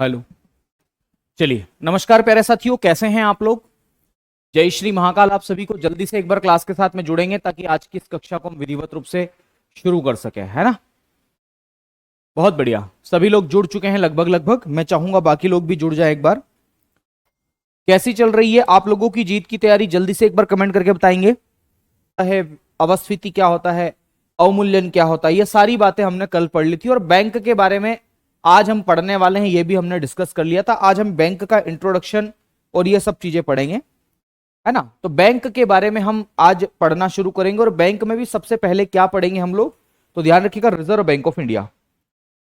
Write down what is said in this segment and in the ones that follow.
Hello. चलिए, नमस्कार प्यारे साथियों, कैसे हैं आप लोग। जय श्री महाकाल। आप सभी को जल्दी से एक बार क्लास के साथ में जुड़ेंगे ताकि आज की इस कक्षा को हम विधिवत रूप से शुरू कर सके, है ना। बहुत बढ़िया, सभी लोग जुड़ चुके हैं लगभग लगभग। मैं चाहूंगा बाकी लोग भी जुड़ जाए एक बार। कैसी चल रही है आप लोगों की जीत की तैयारी, जल्दी से एक बार कमेंट करके बताएंगे। है अवस्थिति क्या होता है, अवमूल्यन क्या होता है, ये सारी बातें हमने कल पढ़ ली थी। और बैंक के बारे में आज हम पढ़ने वाले हैं, ये भी हमने डिस्कस कर लिया था। आज हम बैंक का इंट्रोडक्शन और ये सब चीजें पढ़ेंगे, है ना। तो बैंक के बारे में हम आज पढ़ना शुरू करेंगे। और बैंक में भी सबसे पहले क्या पढ़ेंगे हम लोग, तो ध्यान रखिएगा, रिजर्व बैंक ऑफ इंडिया।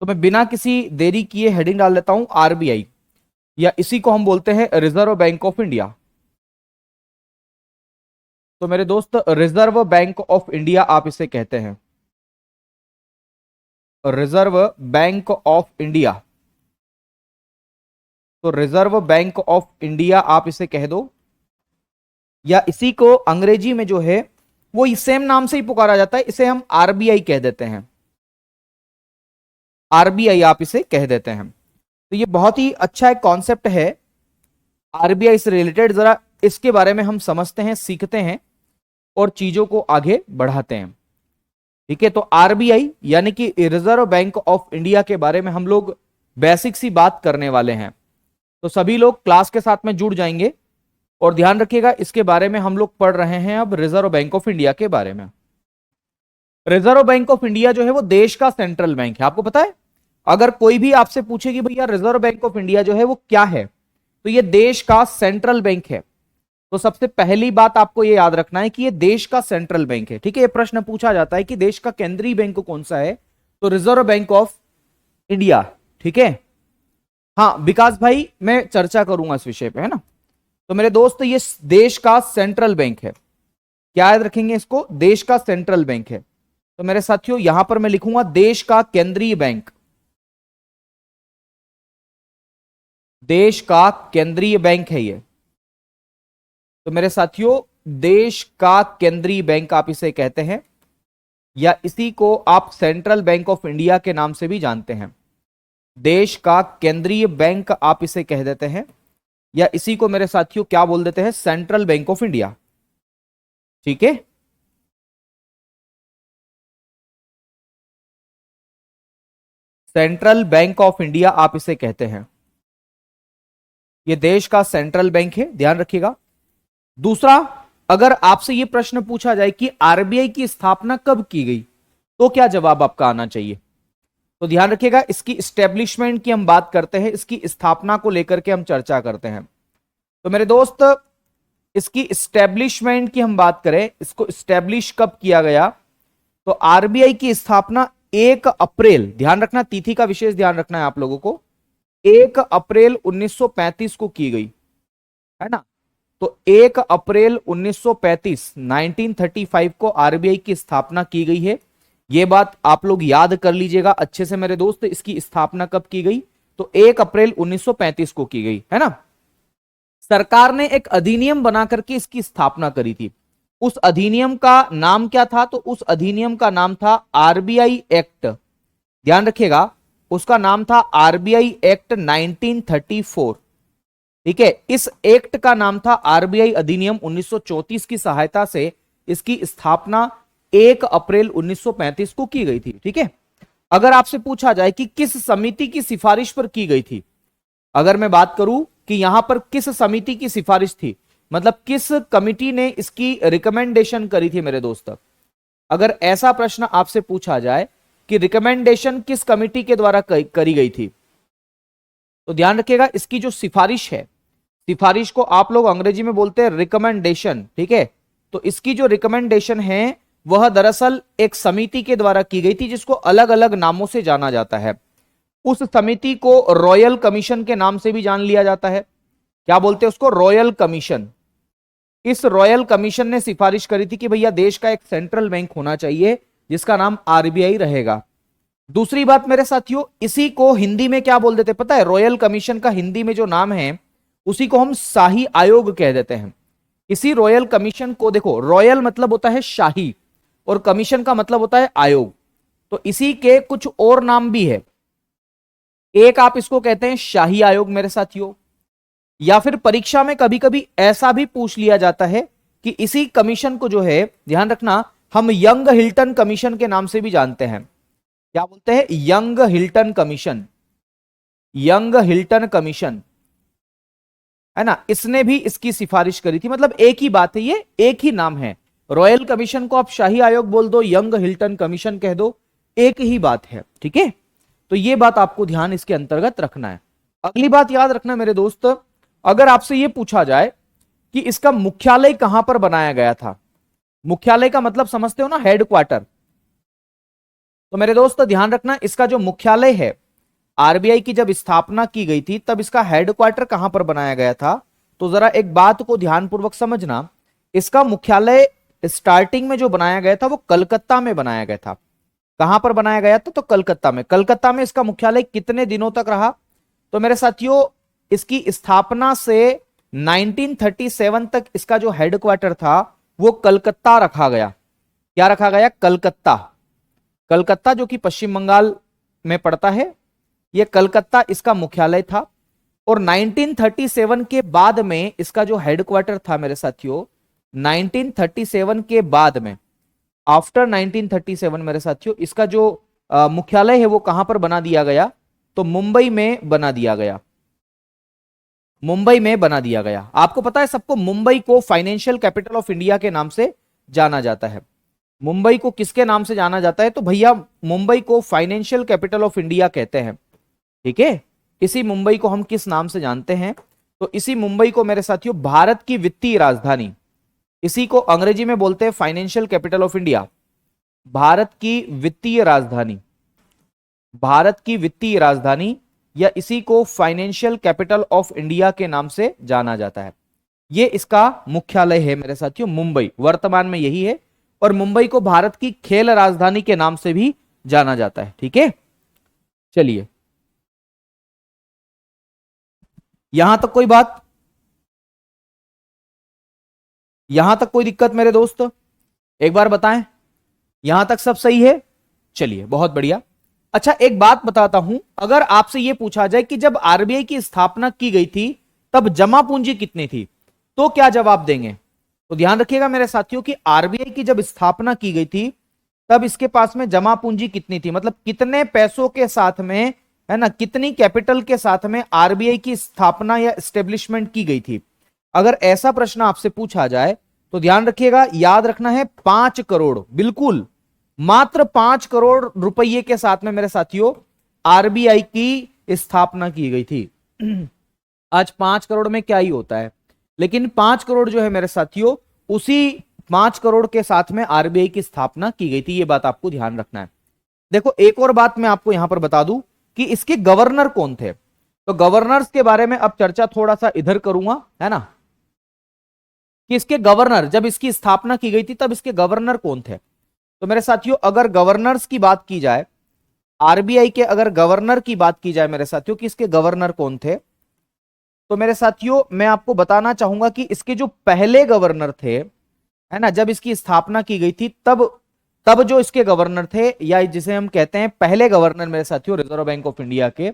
तो मैं बिना किसी देरी किए हेडिंग डाल देता हूं, आरबीआई, या इसी को हम बोलते हैं रिजर्व बैंक ऑफ इंडिया। तो मेरे दोस्त, रिजर्व बैंक ऑफ इंडिया आप इसे कहते हैं, रिजर्व बैंक ऑफ इंडिया। तो रिजर्व बैंक ऑफ इंडिया आप इसे कह दो, या इसी को अंग्रेजी में जो है वो सेम नाम से ही पुकारा जाता है, इसे हम आरबीआई कह देते हैं। आरबीआई आप इसे कह देते हैं। तो ये बहुत ही अच्छा एक कॉन्सेप्ट है आरबीआई से रिलेटेड। जरा इसके बारे में हम समझते हैं, सीखते हैं और चीजों को आगे बढ़ाते हैं। ठीक है, तो आरबीआई यानी कि रिजर्व बैंक ऑफ इंडिया के बारे में हम लोग बेसिक सी बात करने वाले हैं। तो सभी लोग क्लास के साथ में जुड़ जाएंगे और ध्यान रखिएगा, इसके बारे में हम लोग पढ़ रहे हैं अब रिजर्व बैंक ऑफ इंडिया के बारे में। रिजर्व बैंक ऑफ इंडिया जो है वो देश का सेंट्रल बैंक है। आपको पता है, अगर कोई भी आपसे पूछे कि भैया रिजर्व बैंक ऑफ इंडिया जो है वो क्या है, तो ये देश का सेंट्रल बैंक है। तो सबसे पहली बात आपको ये याद रखना है कि ये देश का सेंट्रल बैंक है। ठीक है, ये प्रश्न पूछा जाता है कि देश का केंद्रीय बैंक कौन सा है, तो रिजर्व बैंक ऑफ इंडिया। ठीक है, हाँ विकास भाई, मैं चर्चा करूंगा इस विषय पे, है ना। तो मेरे दोस्त, ये देश का सेंट्रल बैंक है। क्या याद रखेंगे इसको, देश का सेंट्रल बैंक है। तो मेरे साथियों, यहां पर मैं लिखूंगा देश का केंद्रीय बैंक। देश का केंद्रीय बैंक है ये। तो मेरे साथियों, देश का केंद्रीय बैंक आप इसे कहते हैं, या इसी को आप सेंट्रल बैंक ऑफ इंडिया के नाम से भी जानते हैं। देश का केंद्रीय बैंक आप इसे कह देते हैं, या इसी को मेरे साथियों क्या बोल देते हैं, सेंट्रल बैंक ऑफ इंडिया। ठीक है, सेंट्रल बैंक ऑफ इंडिया आप इसे कहते हैं। यह देश का सेंट्रल बैंक है, ध्यान रखिएगा। दूसरा, अगर आपसे यह प्रश्न पूछा जाए कि आरबीआई की स्थापना कब की गई, तो क्या जवाब आपका आना चाहिए। तो ध्यान रखिएगा, इसकी स्टैब्लिशमेंट की हम बात करते हैं, इसकी स्थापना को लेकर के हम चर्चा करते हैं। तो मेरे दोस्त, इसकी स्टैब्लिशमेंट की हम बात करें, इसको स्टैब्लिश कब किया गया, तो आरबीआई की स्थापना 1 अप्रैल, ध्यान रखना, तिथि का विशेष ध्यान रखना है आप लोगों को, 1 अप्रैल 1935 को की गई, है ना। तो 1 अप्रैल 1935 1935 को आरबीआई की स्थापना की गई है। यह बात आप लोग याद कर लीजिएगा अच्छे से मेरे दोस्त। इसकी स्थापना कब की गई, तो 1 अप्रैल 1935 को की गई, है ना। सरकार ने एक अधिनियम बना करके इसकी स्थापना करी थी। उस अधिनियम का नाम क्या था, तो उस अधिनियम का नाम था आरबीआई एक्ट। ध्यान रखिएगा, उसका नाम था आरबीआई एक्ट 1934। ठीक है, इस एक्ट का नाम था आरबीआई अधिनियम 1934 की सहायता से इसकी स्थापना 1 अप्रैल 1935 को की गई थी। ठीक है, अगर आपसे पूछा जाए कि किस समिति की सिफारिश पर की गई थी, अगर मैं बात करूं कि यहां पर किस समिति की सिफारिश थी, मतलब किस कमिटी ने इसकी रिकमेंडेशन करी थी मेरे दोस्त, अगर ऐसा प्रश्न आपसे पूछा जाए कि रिकमेंडेशन किस कमिटी के द्वारा करी गई थी, तो ध्यान रखिएगा, इसकी जो सिफारिश है, सिफारिश को आप लोग अंग्रेजी में बोलते हैं रिकमेंडेशन। ठीक है, तो इसकी जो रिकमेंडेशन है वह दरअसल एक समिति के द्वारा की गई थी, जिसको अलग अलग नामों से जाना जाता है। उस समिति को रॉयल कमीशन के नाम से भी जान लिया जाता है। क्या बोलते हैं उसको, रॉयल कमीशन। इस रॉयल कमीशन ने सिफारिश करी थी कि भैया देश का एक सेंट्रल बैंक होना चाहिए जिसका नाम आरबीआई रहेगा। दूसरी बात मेरे साथियों, इसी को हिंदी में क्या बोल देते पता है, रॉयल कमीशन का हिंदी में जो नाम है उसी को हम शाही आयोग कह देते हैं। इसी रॉयल कमीशन को, देखो रॉयल मतलब होता है शाही और कमीशन का मतलब होता है आयोग, तो इसी के कुछ और नाम भी है। एक आप इसको कहते हैं शाही आयोग मेरे साथियों, या फिर परीक्षा में कभी कभी ऐसा भी पूछ लिया जाता है कि इसी कमीशन को जो है, ध्यान रखना, हम यंग हिल्टन कमीशन के नाम से भी जानते हैं। क्या बोलते हैं? Young Hilton commission. Young Hilton commission है ना, इसने भी इसकी सिफारिश करी थी। मतलब एक ही बात है, ये एक ही नाम है। रॉयल कमीशन को आप शाही आयोग बोल दो, यंग हिल्टन कमीशन कह दो, एक ही बात है। ठीक है, तो ये बात आपको ध्यान इसके अंतर्गत रखना है। अगली बात याद रखना मेरे दोस्त, अगर आपसे यह पूछा जाए कि इसका मुख्यालय कहां पर बनाया गया था, मुख्यालय का मतलब समझते हो ना, हेडक्वार्टर। तो मेरे दोस्त ध्यान रखना, इसका जो मुख्यालय है, आरबीआई की जब स्थापना की गई थी तब इसका हेडक्वार्टर कहां पर बनाया गया था। तो जरा एक बात को ध्यानपूर्वक समझना, इसका मुख्यालय स्टार्टिंग में जो बनाया गया था वो कलकत्ता में बनाया गया था। कहां पर बनाया गया था? तो कलकत्ता में। कलकत्ता में इसका मुख्यालय कितने दिनों तक रहा? तो मेरे साथियों, इसकी स्थापना से 1937 तक इसका जो हेडक्वार्टर था वो कलकत्ता रखा गया। क्या रखा गया? कलकत्ता। कलकत्ता जो कि पश्चिम बंगाल में पड़ता है, यह कलकत्ता इसका मुख्यालय था। और 1937 के बाद में इसका जो हेडक्वार्टर था मेरे साथियों, 1937 के बाद में, आफ्टर 1937 मेरे साथियों, इसका जो मुख्यालय है वो कहां पर बना दिया गया? तो मुंबई में बना दिया गया। मुंबई में बना दिया गया। आपको पता है सबको, मुंबई को फाइनेंशियल कैपिटल ऑफ इंडिया के नाम से जाना जाता है। मुंबई को किसके नाम से जाना जाता है? तो भैया मुंबई को फाइनेंशियल कैपिटल ऑफ इंडिया कहते हैं। ठीक है, इसी मुंबई को हम किस नाम से जानते हैं? तो इसी मुंबई को मेरे साथियों भारत की वित्तीय राजधानी, इसी को अंग्रेजी में बोलते हैं financial capital of India. Bharat की वित्तीय राजधानी, भारत की वित्तीय राजधानी, या इसी को फाइनेंशियल कैपिटल ऑफ इंडिया के नाम से जाना जाता है। यह इसका मुख्यालय है मेरे साथियों, मुंबई, वर्तमान में यही है। और मुंबई को भारत की खेल राजधानी के नाम से भी जाना जाता है। ठीक है, चलिए, यहां तक कोई बात, यहां तक कोई दिक्कत मेरे दोस्त? एक बार बताएं, यहां तक सब सही है? चलिए, बहुत बढ़िया। अच्छा, एक बात बताता हूं, अगर आपसे यह पूछा जाए कि जब आरबीआई की स्थापना की गई थी तब जमा पूंजी कितनी थी, तो क्या जवाब देंगे? तो ध्यान रखिएगा मेरे साथियों कि आरबीआई की जब स्थापना की गई थी तब इसके पास में जमा पूंजी कितनी थी, मतलब कितने पैसों के साथ में, है ना, कितनी कैपिटल के साथ में आरबीआई की स्थापना या एस्टेब्लिशमेंट की गई थी। अगर ऐसा प्रश्न आपसे पूछा जाए तो ध्यान रखिएगा, याद रखना है 5 करोड़, बिल्कुल मात्र 5 करोड़ रुपये के साथ में मेरे साथियों आरबीआई की स्थापना की गई थी। आज 5 करोड़ में क्या ही होता है, लेकिन 5 करोड़ जो है मेरे साथियों, उसी 5 करोड़ के साथ में आरबीआई की स्थापना की गई थी। यह बात आपको ध्यान रखना है। देखो, एक और बात मैं आपको यहां पर बता दूं कि इसके गवर्नर कौन थे। तो गवर्नर्स के बारे में अब चर्चा थोड़ा सा इधर करूंगा, है ना, कि इसके गवर्नर, जब इसकी स्थापना की गई थी तब इसके गवर्नर कौन थे। तो मेरे साथियों, अगर गवर्नर्स की बात की जाए, आरबीआई के अगर गवर्नर की बात की जाए मेरे साथियों कि इसके गवर्नर कौन थे, तो मेरे साथियों मैं आपको बताना चाहूंगा कि इसके जो पहले गवर्नर थे, है ना, जब इसकी स्थापना की गई थी तब तब जो इसके गवर्नर थे, या जिसे हम कहते हैं पहले गवर्नर मेरे साथियों रिजर्व बैंक ऑफ इंडिया के,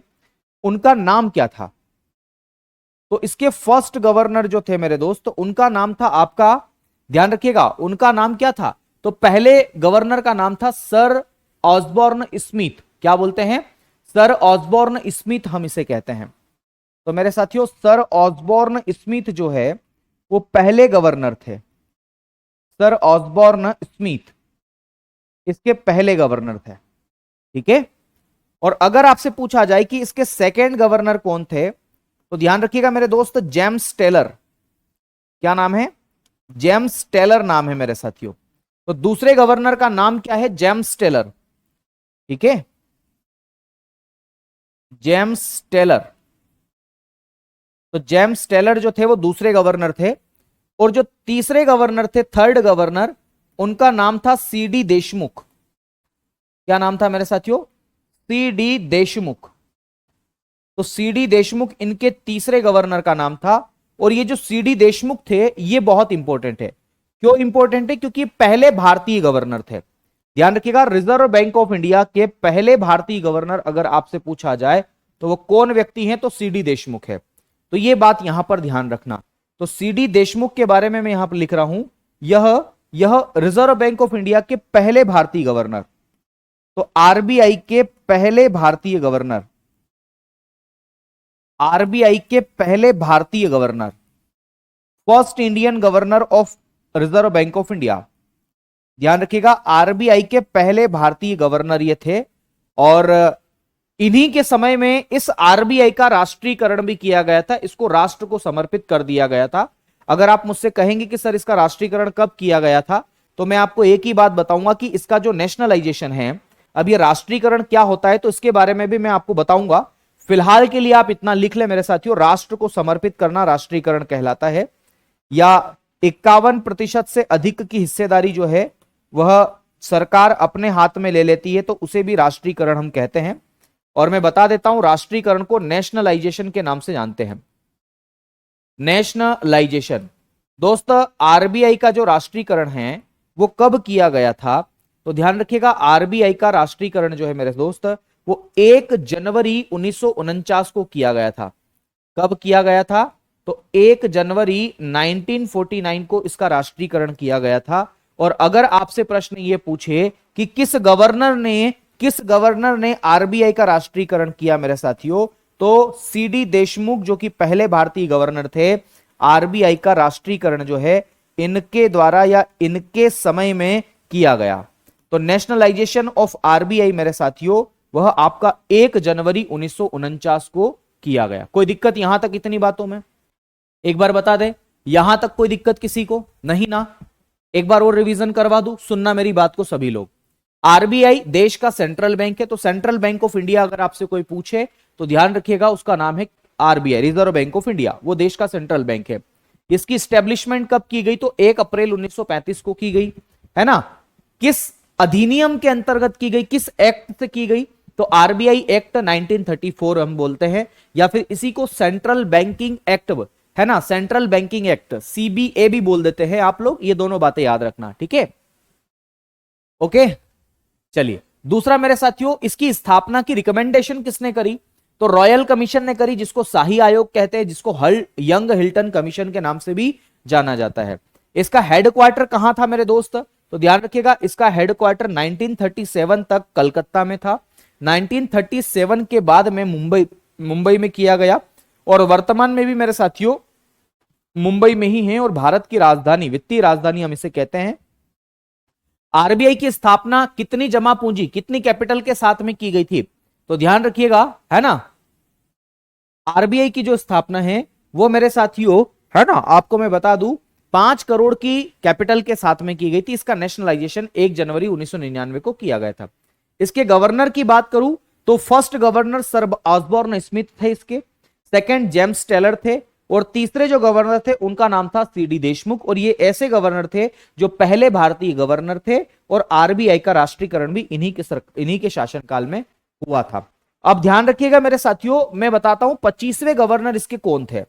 उनका नाम क्या था? तो इसके फर्स्ट गवर्नर जो थे मेरे दोस्त, उनका नाम था आपका, ध्यान रखिएगा, उनका नाम क्या था? तो पहले गवर्नर का नाम था सर ऑसबॉर्न स्मिथ। क्या बोलते हैं? सर ऑसबॉर्न स्मिथ हम इसे कहते हैं। तो मेरे साथियों, सर ऑसबॉर्न स्मिथ जो है वो पहले गवर्नर थे। सर ऑसबॉर्न स्मिथ इसके पहले गवर्नर थे। ठीक है, और अगर आपसे पूछा जाए कि इसके सेकंड गवर्नर कौन थे, तो ध्यान रखिएगा मेरे दोस्त, जेम्स टेलर। क्या नाम है? जेम्स टेलर नाम है मेरे साथियों। तो दूसरे गवर्नर का नाम क्या है? James Taylor. ठीक है, जेम्स टेलर। तो जेम्स टेलर जो थे वो दूसरे गवर्नर थे। और जो तीसरे गवर्नर थे, थर्ड गवर्नर, उनका नाम था सीडी देशमुख। क्या नाम था मेरे साथियों? सीडी देशमुख। तो सीडी देशमुख इनके तीसरे गवर्नर का नाम था। और ये जो सीडी देशमुख थे ये बहुत इंपॉर्टेंट है। क्यों इंपॉर्टेंट है? क्योंकि पहले भारतीय गवर्नर थे। ध्यान रखिएगा, रिजर्व बैंक ऑफ इंडिया के पहले भारतीय गवर्नर अगर आपसे पूछा जाए तो वो कौन व्यक्ति हैं? तो सीडी देशमुख है। तो ये बात यहां पर ध्यान रखना। तो सीडी देशमुख के बारे में मैं यहां पर लिख रहा हूं, यह रिजर्व बैंक ऑफ इंडिया के पहले भारतीय गवर्नर, तो आरबीआई के पहले भारतीय गवर्नर, आरबीआई के पहले भारतीय governor, first Indian governor of reserve bank of India. ध्यान रखिएगा, आरबीआई के पहले भारतीय गवर्नर ये थे, और इन्हीं के समय में इस आरबीआई का राष्ट्रीयकरण भी किया गया था, इसको राष्ट्र को समर्पित कर दिया गया था। अगर आप मुझसे कहेंगे कि सर इसका राष्ट्रीयकरण कब किया गया था, तो मैं आपको एक ही बात बताऊंगा कि इसका जो नेशनलाइजेशन है, अब ये राष्ट्रीयकरण क्या होता है तो इसके बारे में भी मैं आपको बताऊंगा। फिलहाल के लिए आप इतना लिख ले मेरे साथियों, राष्ट्र को समर्पित करना राष्ट्रीयकरण कहलाता है, या 51% से अधिक की हिस्सेदारी जो है वह सरकार अपने हाथ में ले लेती है, तो उसे भी राष्ट्रीयकरण हम कहते हैं। और मैं बता देता हूं, राष्ट्रीयकरण को नेशनलाइजेशन के नाम से जानते हैं। नेशनलाइजेशन दोस्तों, आरबीआई का जो राष्ट्रीयकरण है वो कब किया गया था? तो ध्यान रखिएगा, आरबीआई का राष्ट्रीयकरण जो है मेरे दोस्त, वो 1 जनवरी 1949 को किया गया था। कब किया गया था? तो 1 जनवरी 1949 को इसका राष्ट्रीयकरण किया गया था। और अगर आपसे प्रश्न ये पूछे कि किस गवर्नर ने आरबीआई का राष्ट्रीयकरण किया मेरे साथियों, तो सीडी देशमुख जो कि पहले भारतीय गवर्नर थे, आरबीआई का राष्ट्रीयकरण जो है इनके द्वारा या इनके समय में किया गया। तो नेशनलाइजेशन ऑफ आरबीआई मेरे साथियों वह आपका 1 जनवरी 1949 को किया गया। कोई दिक्कत यहां तक इतनी बातों में? एक बार बता दे, यहां तक कोई दिक्कत किसी को नहीं ना? एक बार और रिवीजन करवा दूं, सुनना मेरी बात को सभी लोग। आरबीआई देश का सेंट्रल बैंक है, तो सेंट्रल बैंक ऑफ इंडिया अगर आपसे कोई पूछे तो ध्यान रखिएगा उसका नाम है RBI, reserve bank of India, वो देश का सेंट्रल बैंक है। इसकी स्टैब्लिशमेंट कब की गई? तो 1 अप्रैल 1935 को की गई, है ना? किस अधिनियम के अंतर्गत की गई, किस एक्ट से की गई? तो आरबीआई एक्ट 1934 हम बोलते हैं, या फिर इसी को सेंट्रल बैंकिंग एक्ट, है ना, सेंट्रल बैंकिंग एक्ट, सीबीए भी बोल देते हैं आप लोग। ये दोनों बातें याद रखना, ठीक है? ओके, चलिए दूसरा मेरे साथियों, इसकी स्थापना की रिकमेंडेशन किसने करी? तो रॉयल कमीशन ने करी, जिसको शाही आयोग कहते हैं, जिसको यंग हिल्टन कमीशन के नाम से भी जाना जाता है। इसका हेडक्वार्टर कहां था मेरे दोस्त? तो ध्यान रखिएगा, इसका हेडक्वार्टर 1937 तक कलकत्ता में था। 1937 के बाद में मुंबई में किया गया, और वर्तमान में भी मेरे साथियों मुंबई में ही है, और भारत की राजधानी, वित्तीय राजधानी हम इसे कहते हैं। आरबीआई की स्थापना कितनी जमा पूंजी, कितनी कैपिटल के साथ में की गई थी? तो ध्यान रखिएगा, है ना, आरबीआई की जो स्थापना है वो मेरे साथियों, है ना, आपको मैं बता दूं 5 करोड़ की कैपिटल के साथ में की गई थी। इसका नेशनलाइजेशन 1 जनवरी 1999 को किया गया था। इसके गवर्नर की बात करूं तो first governor sir Osborne Smith थे, इसके सेकंड जेम्स टेलर थे, और तीसरे जो गवर्नर थे उनका नाम था सीडी देशमुख। और ये ऐसे गवर्नर थे जो पहले भारतीय गवर्नर थे, और आरबीआई का राष्ट्रीयकरण भी इन्हीं के शासनकाल में हुआ था। अब ध्यान रखिएगा मेरे साथियों, मैं बताता हूं 25वें गवर्नर इसके कौन थे।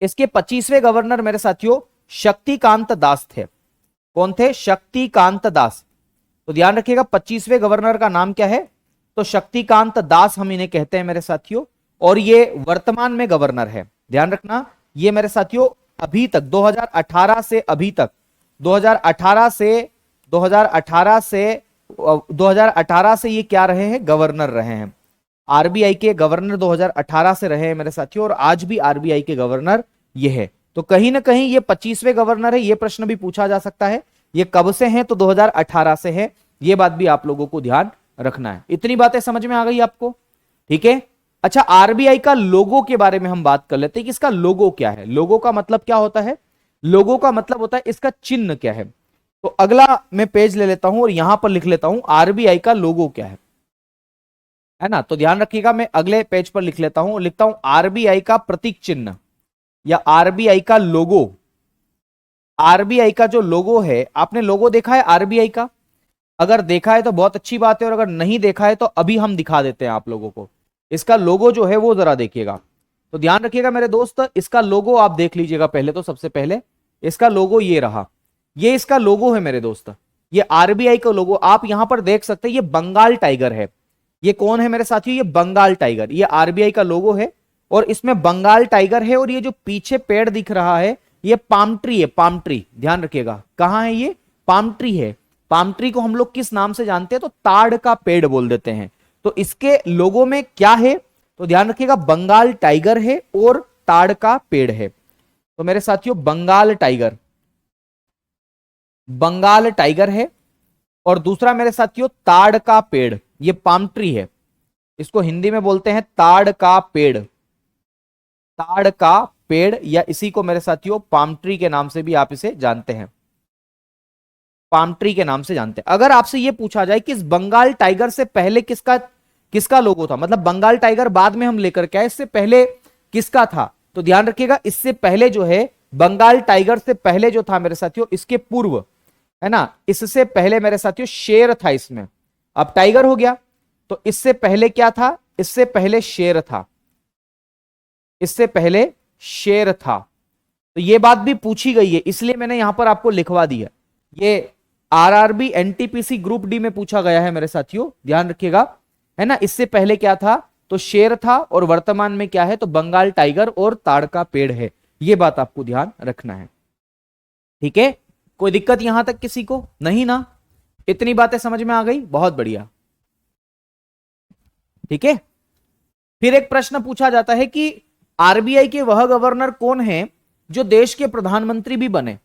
इसके 25वें गवर्नर मेरे साथियों शक्तिकांत दास थे। कौन थे? शक्तिकांत दास। तो ध्यान रखिएगा 25वें गवर्नर का नाम क्या है? तो शक्तिकांत दास हम इन्हें कहते हैं मेरे साथियों, और ये वर्तमान में गवर्नर है। ध्यान रखना, ये मेरे साथियों अभी तक 2018 से अभी तक 2018 से ये क्या रहे हैं? गवर्नर रहे हैं। आरबीआई के गवर्नर 2018 से रहे हैं मेरे साथियों, और आज भी आरबीआई के गवर्नर ये है। तो कहीं ना कहीं ये 25वें गवर्नर है। ये प्रश्न भी पूछा जा सकता है, ये कब से हैं? तो 2018 से है। ये बात भी आप लोगों को ध्यान रखना है। इतनी बातें समझ में आ गई आपको? ठीक है। अच्छा, आरबीआई का लोगो के बारे में हम बात कर लेते हैं कि इसका लोगो क्या है। लोगो का मतलब क्या होता है? लोगो का मतलब होता है इसका चिन्ह क्या है। तो अगला मैं पेज ले लेता हूं और यहां पर लिख लेता हूं आरबीआई का लोगो क्या है ना। तो ध्यान रखिएगा, मैं अगले पेज पर लिख लेता हूं, लिखता हूं आरबीआई का प्रतीक चिन्ह या आरबीआई का लोगो। आरबीआई का जो लोगो है, आपने लोगो देखा है आरबीआई का? अगर देखा है तो बहुत अच्छी बात है, और अगर नहीं देखा है तो अभी हम दिखा देते हैं आप लोगों को। इसका लोगो जो है वो जरा देखिएगा। तो ध्यान रखिएगा मेरे दोस्त, इसका लोगो आप देख लीजिएगा पहले। तो सबसे पहले इसका लोगो ये रहा, ये इसका लोगो है मेरे दोस्त। ये आरबीआई का लोगो आप यहां पर देख सकते हैं, ये बंगाल टाइगर है। ये कौन है मेरे साथियों? ये बंगाल टाइगर, ये आरबीआई का लोगो है और इसमें बंगाल टाइगर है। और ये जो पीछे पेड़ दिख रहा है ये पाम ट्री है, पाम ट्री, ध्यान रखिएगा। कहां है ये? पाम ट्री है। पाम ट्री को हम लोग किस नाम से जानते हैं? तो ताड़ का पेड़ बोल देते हैं। तो इसके लोगो में क्या है? तो ध्यान रखिएगा, बंगाल टाइगर है और ताड़ का पेड़ है। तो मेरे साथियों बंगाल टाइगर, बंगाल टाइगर है। और दूसरा मेरे साथियों ताड़ का पेड़, ये पाम ट्री है, इसको हिंदी में बोलते हैं ताड़ का पेड़, ताड़ का पेड़, या इसी को मेरे साथियों पाम ट्री के नाम से भी आप इसे जानते हैं, पाम ट्री के नाम से जानते हैं। अगर आपसे यह पूछा जाए कि इस बंगाल टाइगर से पहले किसका किसका लोगो था, मतलब बंगाल टाइगर बाद में हम लेकर के आए, इससे पहले किसका था? तो ध्यान रखिएगा, इससे पहले जो है बंगाल टाइगर से पहले जो था मेरे साथियों, इसके पूर्व, है ना, इससे पहले मेरे साथियों शेर था इसमें। अब टाइगर हो गया, तो इससे पहले क्या था? इससे पहले शेर था, इससे पहले शेर था। तो ये बात भी पूछी गई है, इसलिए मैंने यहां पर आपको लिखवा दिया। ये आरआरबी एनटीपीसी ग्रुप डी में पूछा गया है मेरे साथियों, ध्यान रखिएगा, है ना। इससे पहले क्या था? तो शेर था, और वर्तमान में क्या है? तो बंगाल टाइगर और ताड़ का पेड़ है। ये बात आपको ध्यान रखना है, ठीक है। कोई दिक्कत यहां तक किसी को? नहीं ना? इतनी बातें समझ में आ गई? बहुत बढ़िया, ठीक है। फिर एक प्रश्न पूछा जाता है कि आरबीआई के वह गवर्नर कौन है जो देश के प्रधानमंत्री भी बने?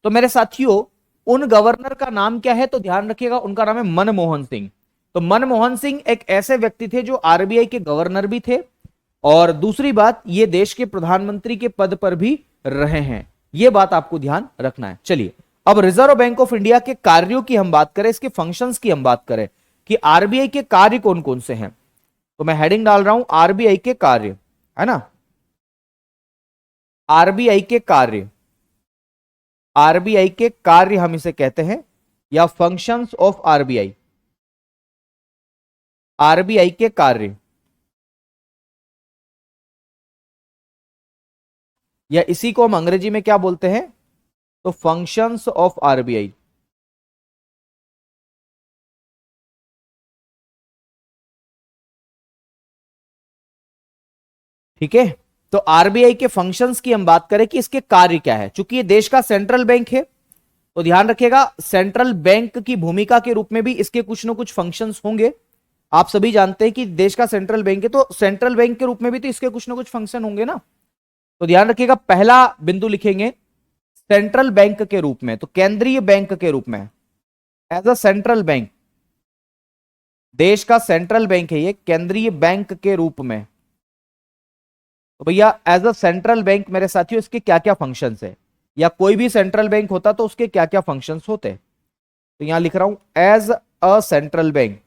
तो मेरे साथियों उन गवर्नर का नाम क्या है? तो ध्यान रखिएगा, उनका नाम है मनमोहन सिंह। तो मनमोहन सिंह एक ऐसे व्यक्ति थे जो आरबीआई के गवर्नर भी थे, और दूसरी बात ये देश के प्रधानमंत्री के पद पर भी रहे हैं। यह बात आपको ध्यान रखना है। चलिए अब रिजर्व बैंक ऑफ इंडिया के कार्यों की हम बात करें, इसके फंक्शंस की हम बात करें कि आरबीआई के कार्य कौन कौन से हैं। तो मैं हेडिंग डाल रहा हूं आरबीआई के कार्य, है ना, आरबीआई के कार्य, आरबीआई के कार्य हम इसे कहते हैं, या फंक्शंस ऑफ आरबीआई, आरबीआई के कार्य, या इसी को हम अंग्रेजी में क्या बोलते हैं? तो फंक्शंस ऑफ आरबीआई। ठीक है। तो आरबीआई के फंक्शंस की हम बात करें कि इसके कार्य क्या है, चूंकि ये देश का सेंट्रल बैंक है, तो ध्यान रखिएगा सेंट्रल बैंक की भूमिका के रूप में भी इसके कुछ ना कुछ फंक्शंस होंगे। आप सभी जानते हैं कि देश का सेंट्रल बैंक है, तो सेंट्रल बैंक के रूप में भी तो इसके कुछ ना कुछ फंक्शन होंगे ना। तो ध्यान रखिएगा, पहला बिंदु लिखेंगे सेंट्रल बैंक के रूप में, तो केंद्रीय बैंक के रूप में, एज अ सेंट्रल बैंक, देश का सेंट्रल बैंक है ये, केंद्रीय बैंक के रूप में। तो भैया एज अ सेंट्रल बैंक मेरे साथियों इसके क्या क्या फंक्शंस है, या कोई भी सेंट्रल बैंक होता तो उसके क्या क्या फंक्शंस होते। तो यहां लिख रहा हूं as a central bank,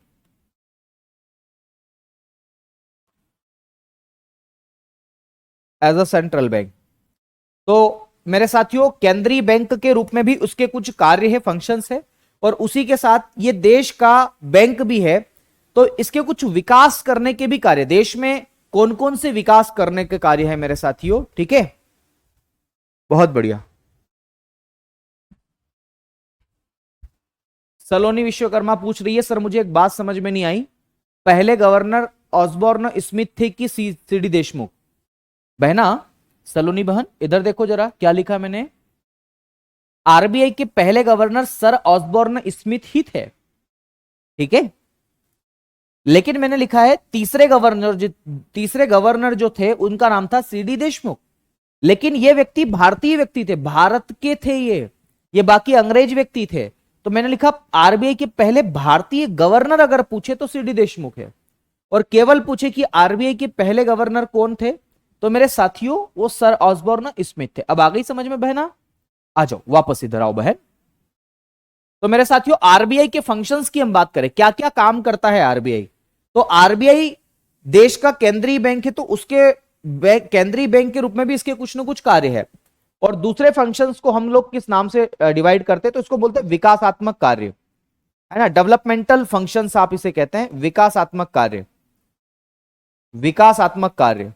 as a central bank. तो मेरे साथियों केंद्रीय बैंक के रूप में भी उसके कुछ कार्य है, फंक्शंस है, और उसी के साथ ये देश का बैंक भी है, तो इसके कुछ विकास करने के भी कार्य, देश में कौन कौन से विकास करने के कार्य है मेरे साथियों, ठीक है। बहुत बढ़िया। सलोनी विश्वकर्मा पूछ रही है सर मुझे एक बात समझ में नहीं आई, पहले गवर्नर ऑसबॉर्न स्मिथ थे कि सीडी देशमुख? बहना, सलोनी बहन इधर देखो जरा क्या लिखा मैंने। आरबीआई के पहले गवर्नर सर ऑसबॉर्न स्मिथ ही थे, ठीक है। लेकिन मैंने लिखा है तीसरे गवर्नर जो थे उनका नाम था सीडी देशमुख। लेकिन ये व्यक्ति भारतीय व्यक्ति थे, भारत के थे ये बाकी अंग्रेज व्यक्ति थे। तो मैंने लिखा आरबीआई के पहले भारतीय गवर्नर अगर पूछे तो सीडी देशमुख है, और केवल पूछे कि आरबीआई के पहले गवर्नर कौन थे, तो मेरे साथियों वो सर ऑसबॉर्न स्मिथ थे। अब आ गई समझ में बहना? आ जाओ वापस इधर आओ बहन। तो मेरे साथियों आरबीआई के फंक्शंस की हम बात करें, क्या क्या काम करता है आरबीआई। तो आरबीआई देश का केंद्रीय बैंक है, तो उसके केंद्रीय बैंक के रूप में भी इसके कुछ ना कुछ कार्य है। और दूसरे फंक्शंस को हम लोग किस नाम से डिवाइड करते हैं, तो इसको बोलते हैं विकासात्मक कार्य, है ना, डेवलपमेंटल फंक्शंस आप इसे कहते हैं, विकासात्मक कार्य, विकासात्मक कार्य,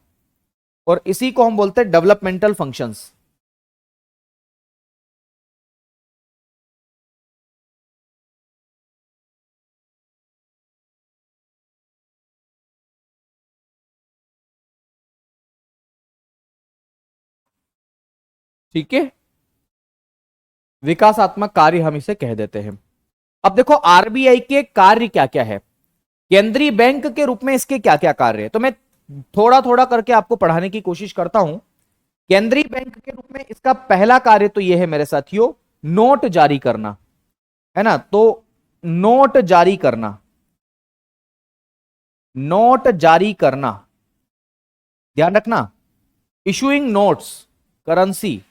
और इसी को हम बोलते हैं डेवलपमेंटल फंक्शंस। ठीक है, विकासात्मक कार्य हम इसे कह देते हैं। अब देखो आरबीआई के कार्य क्या क्या है, केंद्रीय बैंक के रूप में इसके क्या क्या कार्य है, तो मैं थोड़ा थोड़ा करके आपको पढ़ाने की कोशिश करता हूं। केंद्रीय बैंक के रूप में इसका पहला कार्य तो यह है मेरे साथियों, नोट जारी करना, है ना। तो नोट जारी करना, नोट जारी करना, ध्यान रखना, इशुइंग नोट्स, करेंसी,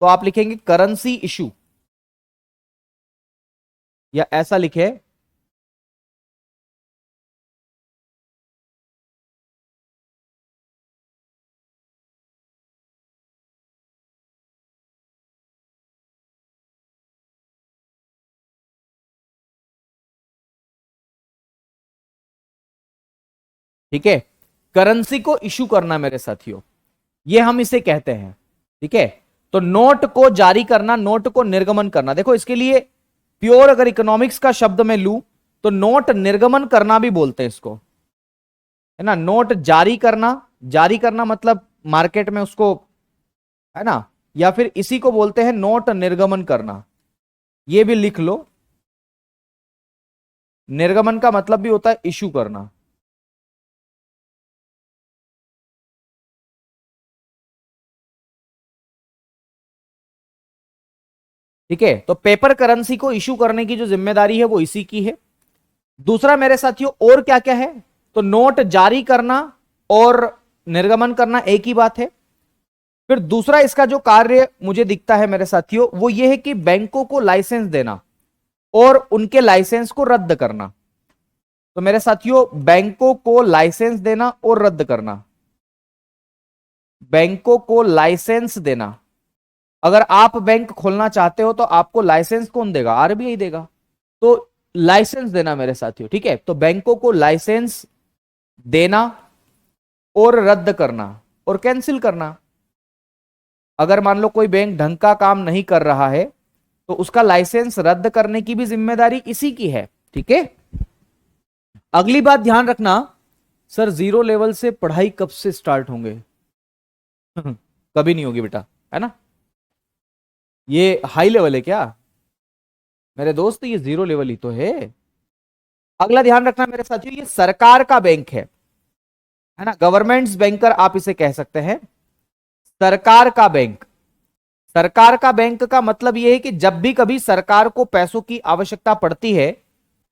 तो आप लिखेंगे करेंसी इशू, या ऐसा लिखे ठीक है, करेंसी को इशू करना मेरे साथियों, ये हम इसे कहते हैं। ठीक है, तो नोट को जारी करना, नोट को निर्गमन करना, देखो इसके लिए प्योर अगर इकोनॉमिक्स का शब्द मैं लूं तो नोट निर्गमन करना भी बोलते हैं इसको, है ना। नोट जारी करना, जारी करना मतलब मार्केट में उसको, है ना, या फिर इसी को बोलते हैं नोट निर्गमन करना, ये भी लिख लो। निर्गमन का मतलब भी होता है इशू करना। ठीक है, तो पेपर करेंसी को इशू करने की जो जिम्मेदारी है वो इसी की है। दूसरा मेरे साथियों और क्या क्या है, तो नोट जारी करना और निर्गमन करना एक ही बात है। फिर दूसरा इसका जो कार्य मुझे दिखता है मेरे साथियों वो ये है कि बैंकों को लाइसेंस देना और उनके लाइसेंस को रद्द करना। तो मेरे साथियों बैंकों को लाइसेंस देना और रद्द करना, बैंकों को लाइसेंस देना, अगर आप बैंक खोलना चाहते हो तो आपको लाइसेंस कौन देगा, आरबीआई देगा, तो लाइसेंस देना मेरे साथियों। ठीक है, तो बैंकों को लाइसेंस देना और रद्द करना और कैंसिल करना। अगर मान लो कोई बैंक ढंग का काम नहीं कर रहा है तो उसका लाइसेंस रद्द करने की भी जिम्मेदारी इसी की है। ठीक है, अगली बात ध्यान रखना, सर जीरो लेवल से पढ़ाई कब से स्टार्ट होंगे कभी नहीं होगी बेटा, है ना। ये हाई लेवल है क्या मेरे दोस्त, ये जीरो लेवल ही तो है। अगला ध्यान रखना मेरे साथियों, ये सरकार का बैंक है ना, गवर्नमेंट्स बैंकर आप इसे कह सकते हैं, सरकार का बैंक। सरकार का बैंक का मतलब यह है कि जब भी कभी सरकार को पैसों की आवश्यकता पड़ती है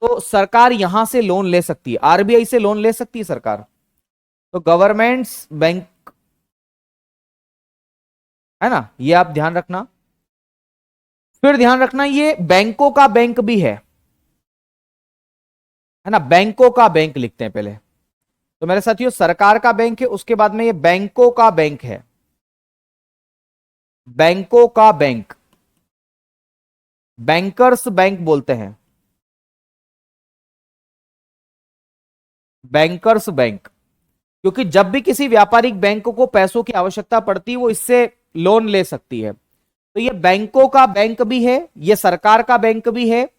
तो सरकार यहां से लोन ले सकती है, आरबीआई से लोन ले सकती है सरकार, तो गवर्नमेंट्स बैंक, है ना, ये आप ध्यान रखना। फिर ध्यान रखना ये बैंकों का बैंक भी है ना, बैंकों का बैंक लिखते हैं पहले। तो मेरे साथियों सरकार का बैंक है, उसके बाद में ये बैंकों का बैंक है, बैंकों का बैंक, बैंकर्स बैंक बोलते हैं, बैंकर्स बैंक, क्योंकि जब भी किसी व्यापारिक बैंक को पैसों की आवश्यकता पड़ती है वो इससे लोन ले सकती है। तो ये बैंकों का बैंक भी है, ये सरकार का बैंक भी है,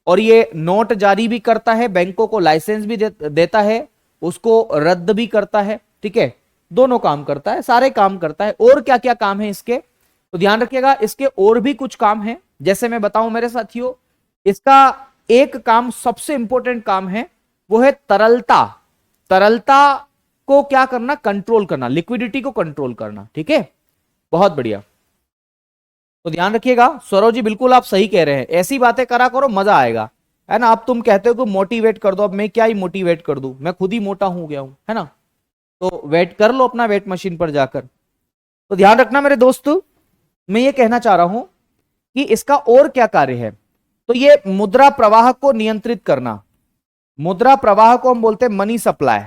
और ये नोट जारी भी करता है, बैंकों को लाइसेंस भी देता है, उसको रद्द भी करता है। ठीक है, दोनों काम करता है, सारे काम करता है। और क्या क्या काम है इसके, तो ध्यान रखिएगा, इसके और भी कुछ काम है, जैसे मैं बताऊं मेरे साथियों, इसका एक काम सबसे इंपॉर्टेंट काम है, वो है तरलता, तरलता को क्या करना, कंट्रोल करना, लिक्विडिटी को कंट्रोल करना। ठीक है, बहुत बढ़िया। तो ध्यान रखिएगा सौरव जी, बिल्कुल आप सही कह रहे हैं, ऐसी बातें करा करो मजा आएगा, है ना। अब तुम कहते हो कि मोटिवेट कर दो, अब मैं क्या ही मोटिवेट कर दूं, मैं खुद ही मोटा हो गया हूं, है ना। तो वेट कर लो अपना वेट मशीन पर जाकर। तो ध्यान रखना मेरे दोस्त, मैं ये कहना चाह रहा हूं कि इसका और क्या कार्य है, तो ये मुद्रा प्रवाह को नियंत्रित करना, मुद्रा प्रवाह को हम बोलते हैं मनी सप्लाई,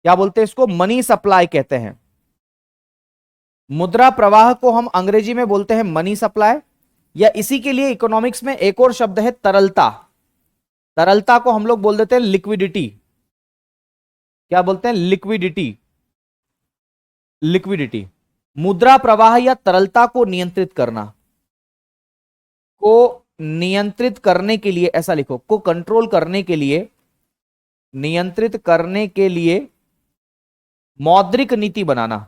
क्या बोलते हैं इसको, मनी सप्लाई कहते हैं। मुद्रा प्रवाह को हम अंग्रेजी में बोलते हैं मनी सप्लाई, या इसी के लिए इकोनॉमिक्स में एक और शब्द है तरलता, तरलता को हम लोग बोल देते हैं लिक्विडिटी, क्या बोलते हैं, लिक्विडिटी, लिक्विडिटी। मुद्रा प्रवाह या तरलता को नियंत्रित करना, को नियंत्रित करने के लिए, ऐसा लिखो, को कंट्रोल करने के लिए, नियंत्रित करने के लिए मौद्रिक नीति बनाना,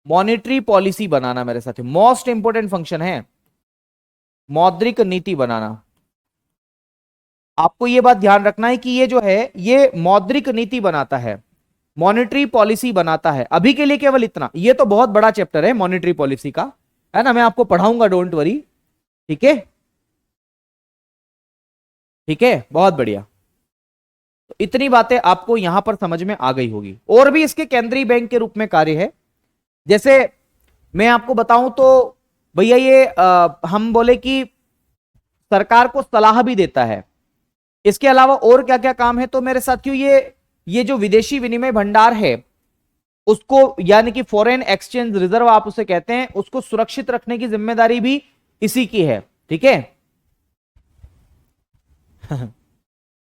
मॉनेटरी पॉलिसी बनाना मेरे साथ, मोस्ट इंपोर्टेंट फंक्शन है मौद्रिक नीति बनाना। आपको यह बात ध्यान रखना है कि ये जो है ये मौद्रिक नीति बनाता है, मॉनेटरी पॉलिसी बनाता है। अभी के लिए केवल इतना, ये तो बहुत बड़ा चैप्टर है मॉनेटरी पॉलिसी का, है ना, मैं आपको पढ़ाऊंगा, डोंट वरी। ठीक है, ठीक है, बहुत बढ़िया। तो इतनी बातें आपको यहां पर समझ में आ गई होगी। और भी इसके केंद्रीय बैंक के रूप में कार्य है, जैसे मैं आपको बताऊं तो भैया ये हम बोले कि सरकार को सलाह भी देता है। इसके अलावा और क्या क्या काम है, तो मेरे साथियों ये जो विदेशी विनिमय भंडार है उसको, यानी कि फॉरेन एक्सचेंज रिजर्व आप उसे कहते हैं, उसको सुरक्षित रखने की जिम्मेदारी भी इसी की है। ठीक है।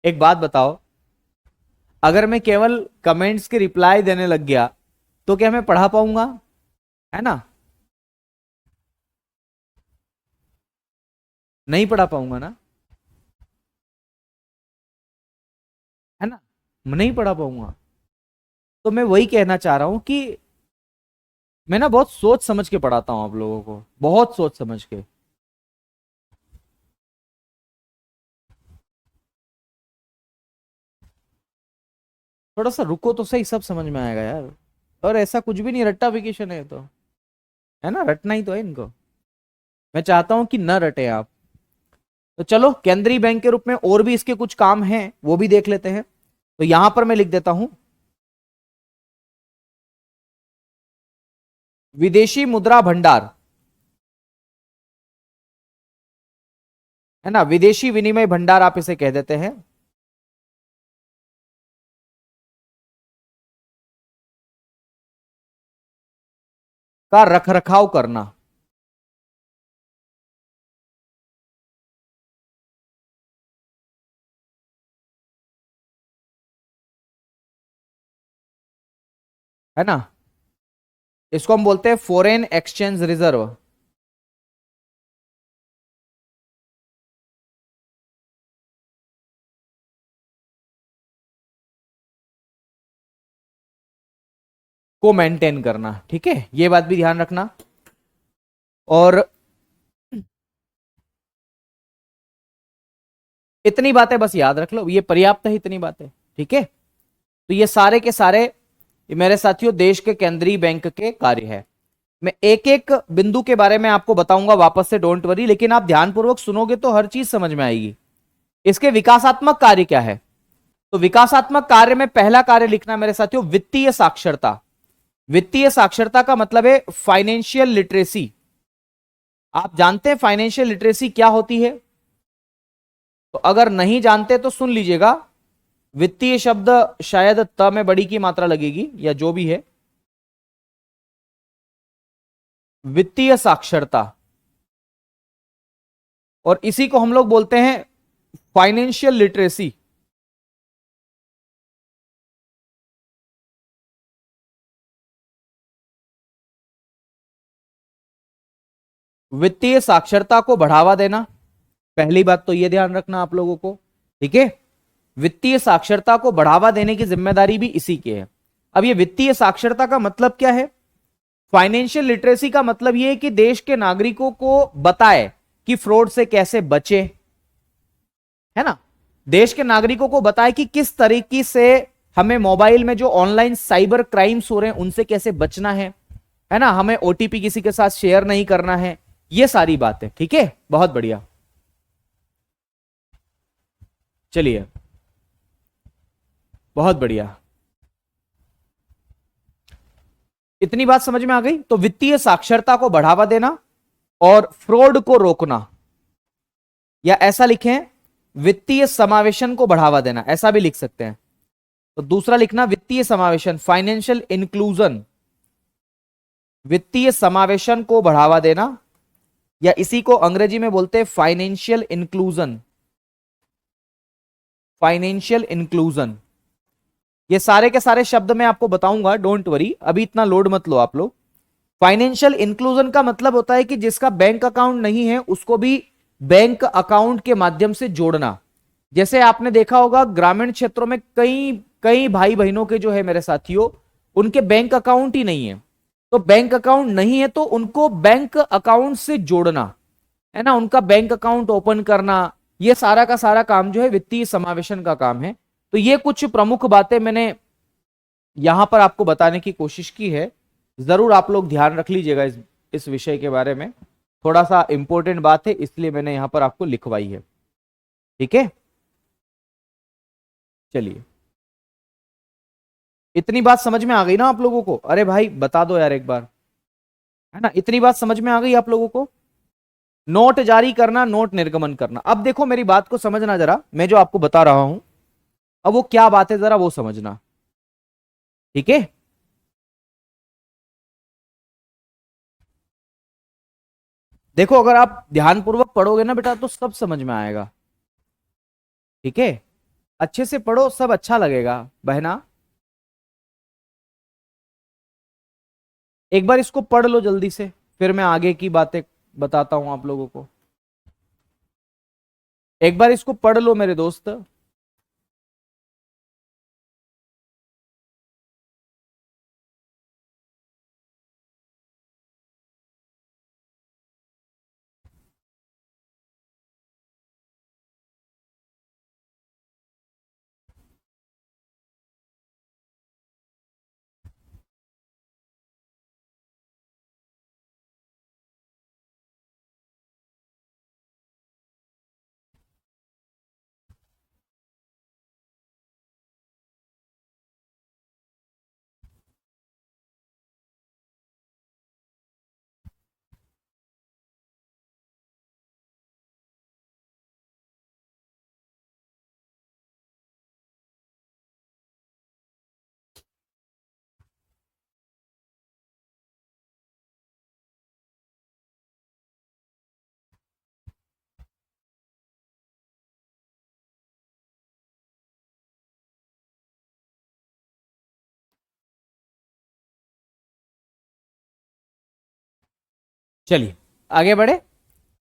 एक बात बताओ, अगर मैं केवल कमेंट्स के रिप्लाई देने लग गया तो क्या मैं पढ़ा पाऊंगा? है ना, नहीं पढ़ा पाऊंगा ना, है ना, मैं नहीं पढ़ा पाऊंगा। तो मैं वही कहना चाह रहा हूं कि मैं ना बहुत सोच समझ के पढ़ाता हूं आप लोगों को, बहुत सोच समझ के। थोड़ा सा रुको तो सही, सब समझ में आएगा यार। और ऐसा कुछ भी नहीं, रट्टाफिकेशन है तो, है ना, रटना ही तो है इनको। मैं चाहता हूं कि न रटे आप। तो चलो, केंद्रीय बैंक के रूप में और भी इसके कुछ काम हैं, वो भी देख लेते हैं। तो यहां पर मैं लिख देता हूं विदेशी मुद्रा भंडार, है ना, विदेशी विनिमय भंडार आप इसे कह देते हैं। का रख रखाव करना, है ना, इसको हम बोलते हैं फॉरेन एक्सचेंज रिजर्व। को मेंटेन करना। ठीक है, ये बात भी ध्यान रखना। और इतनी बातें बस याद रख लो, ये पर्याप्त है, इतनी बातें। ठीक है, तो ये सारे के सारे ये मेरे साथियों देश के केंद्रीय बैंक के कार्य है। मैं एक एक बिंदु के बारे में आपको बताऊंगा वापस से, डोंट वरी, लेकिन आप ध्यानपूर्वक सुनोगे तो हर चीज समझ में आएगी। इसके विकासात्मक कार्य क्या है, तो विकासात्मक कार्य में पहला कार्य लिखना मेरे साथियों वित्तीय साक्षरता। वित्तीय साक्षरता का मतलब है फाइनेंशियल लिटरेसी। आप जानते हैं फाइनेंशियल लिटरेसी क्या होती है? तो अगर नहीं जानते तो सुन लीजिएगा, वित्तीय शब्द शायद त में बड़ी की मात्रा लगेगी या जो भी है। वित्तीय साक्षरता, और इसी को हम लोग बोलते हैं फाइनेंशियल लिटरेसी। वित्तीय साक्षरता को बढ़ावा देना, पहली बात तो यह ध्यान रखना आप लोगों को। ठीक है, वित्तीय साक्षरता को बढ़ावा देने की जिम्मेदारी भी इसी की है। अब ये वित्तीय साक्षरता का मतलब क्या है? फाइनेंशियल लिटरेसी का मतलब यह है कि देश के नागरिकों को बताए कि फ्रॉड से कैसे बचे, है ना, देश के नागरिकों को बताए कि किस तरीके से हमें मोबाइल में जो ऑनलाइन साइबर क्राइम्स हो रहे हैं उनसे कैसे बचना है ना, हमें ओटीपी किसी के साथ शेयर नहीं करना है, ये सारी बातें। ठीक है, बहुत बढ़िया। चलिए, बहुत बढ़िया, इतनी बात समझ में आ गई। तो वित्तीय साक्षरता को बढ़ावा देना और फ्रॉड को रोकना, या ऐसा लिखें वित्तीय समावेशन को बढ़ावा देना, ऐसा भी लिख सकते हैं। तो दूसरा लिखना वित्तीय समावेशन, फाइनेंशियल इंक्लूजन, वित्तीय समावेशन को बढ़ावा देना, या इसी को अंग्रेजी में बोलते हैं फाइनेंशियल इंक्लूजन। फाइनेंशियल इंक्लूजन, ये सारे के सारे शब्द मैं आपको बताऊंगा, डोंट वरी, अभी इतना लोड मत लो आप लोग। फाइनेंशियल इंक्लूजन का मतलब होता है कि जिसका बैंक अकाउंट नहीं है उसको भी बैंक अकाउंट के माध्यम से जोड़ना। जैसे आपने देखा होगा ग्रामीण क्षेत्रों में कई कई भाई बहनों के जो है मेरे साथियों, उनके बैंक अकाउंट ही नहीं है। तो बैंक अकाउंट नहीं है तो उनको बैंक अकाउंट से जोड़ना, है ना, उनका बैंक अकाउंट ओपन करना, ये सारा का सारा काम जो है वित्तीय समावेशन का काम है। तो ये कुछ प्रमुख बातें मैंने यहां पर आपको बताने की कोशिश की है। जरूर आप लोग ध्यान रख लीजिएगा इस विषय के बारे में, थोड़ा सा इंपॉर्टेंट बात है इसलिए मैंने यहां पर आपको लिखवाई है। ठीक है, चलिए, इतनी बात समझ में आ गई ना आप लोगों को? अरे भाई बता दो यार एक बार, है ना, इतनी बात समझ में आ गई आप लोगों को? नोट जारी करना, नोट निर्गमन करना। अब देखो मेरी बात को समझना जरा, मैं जो आपको बता रहा हूं अब वो क्या बात है जरा वो समझना। ठीक है, देखो अगर आप ध्यानपूर्वक पढ़ोगे ना बेटा तो सब समझ में आएगा। ठीक है, अच्छे से पढ़ो, सब अच्छा लगेगा बहना। एक बार इसको पढ़ लो जल्दी से, फिर मैं आगे की बातें बताता हूं आप लोगों को। एक बार इसको पढ़ लो मेरे दोस्त। चलिए आगे बढ़े।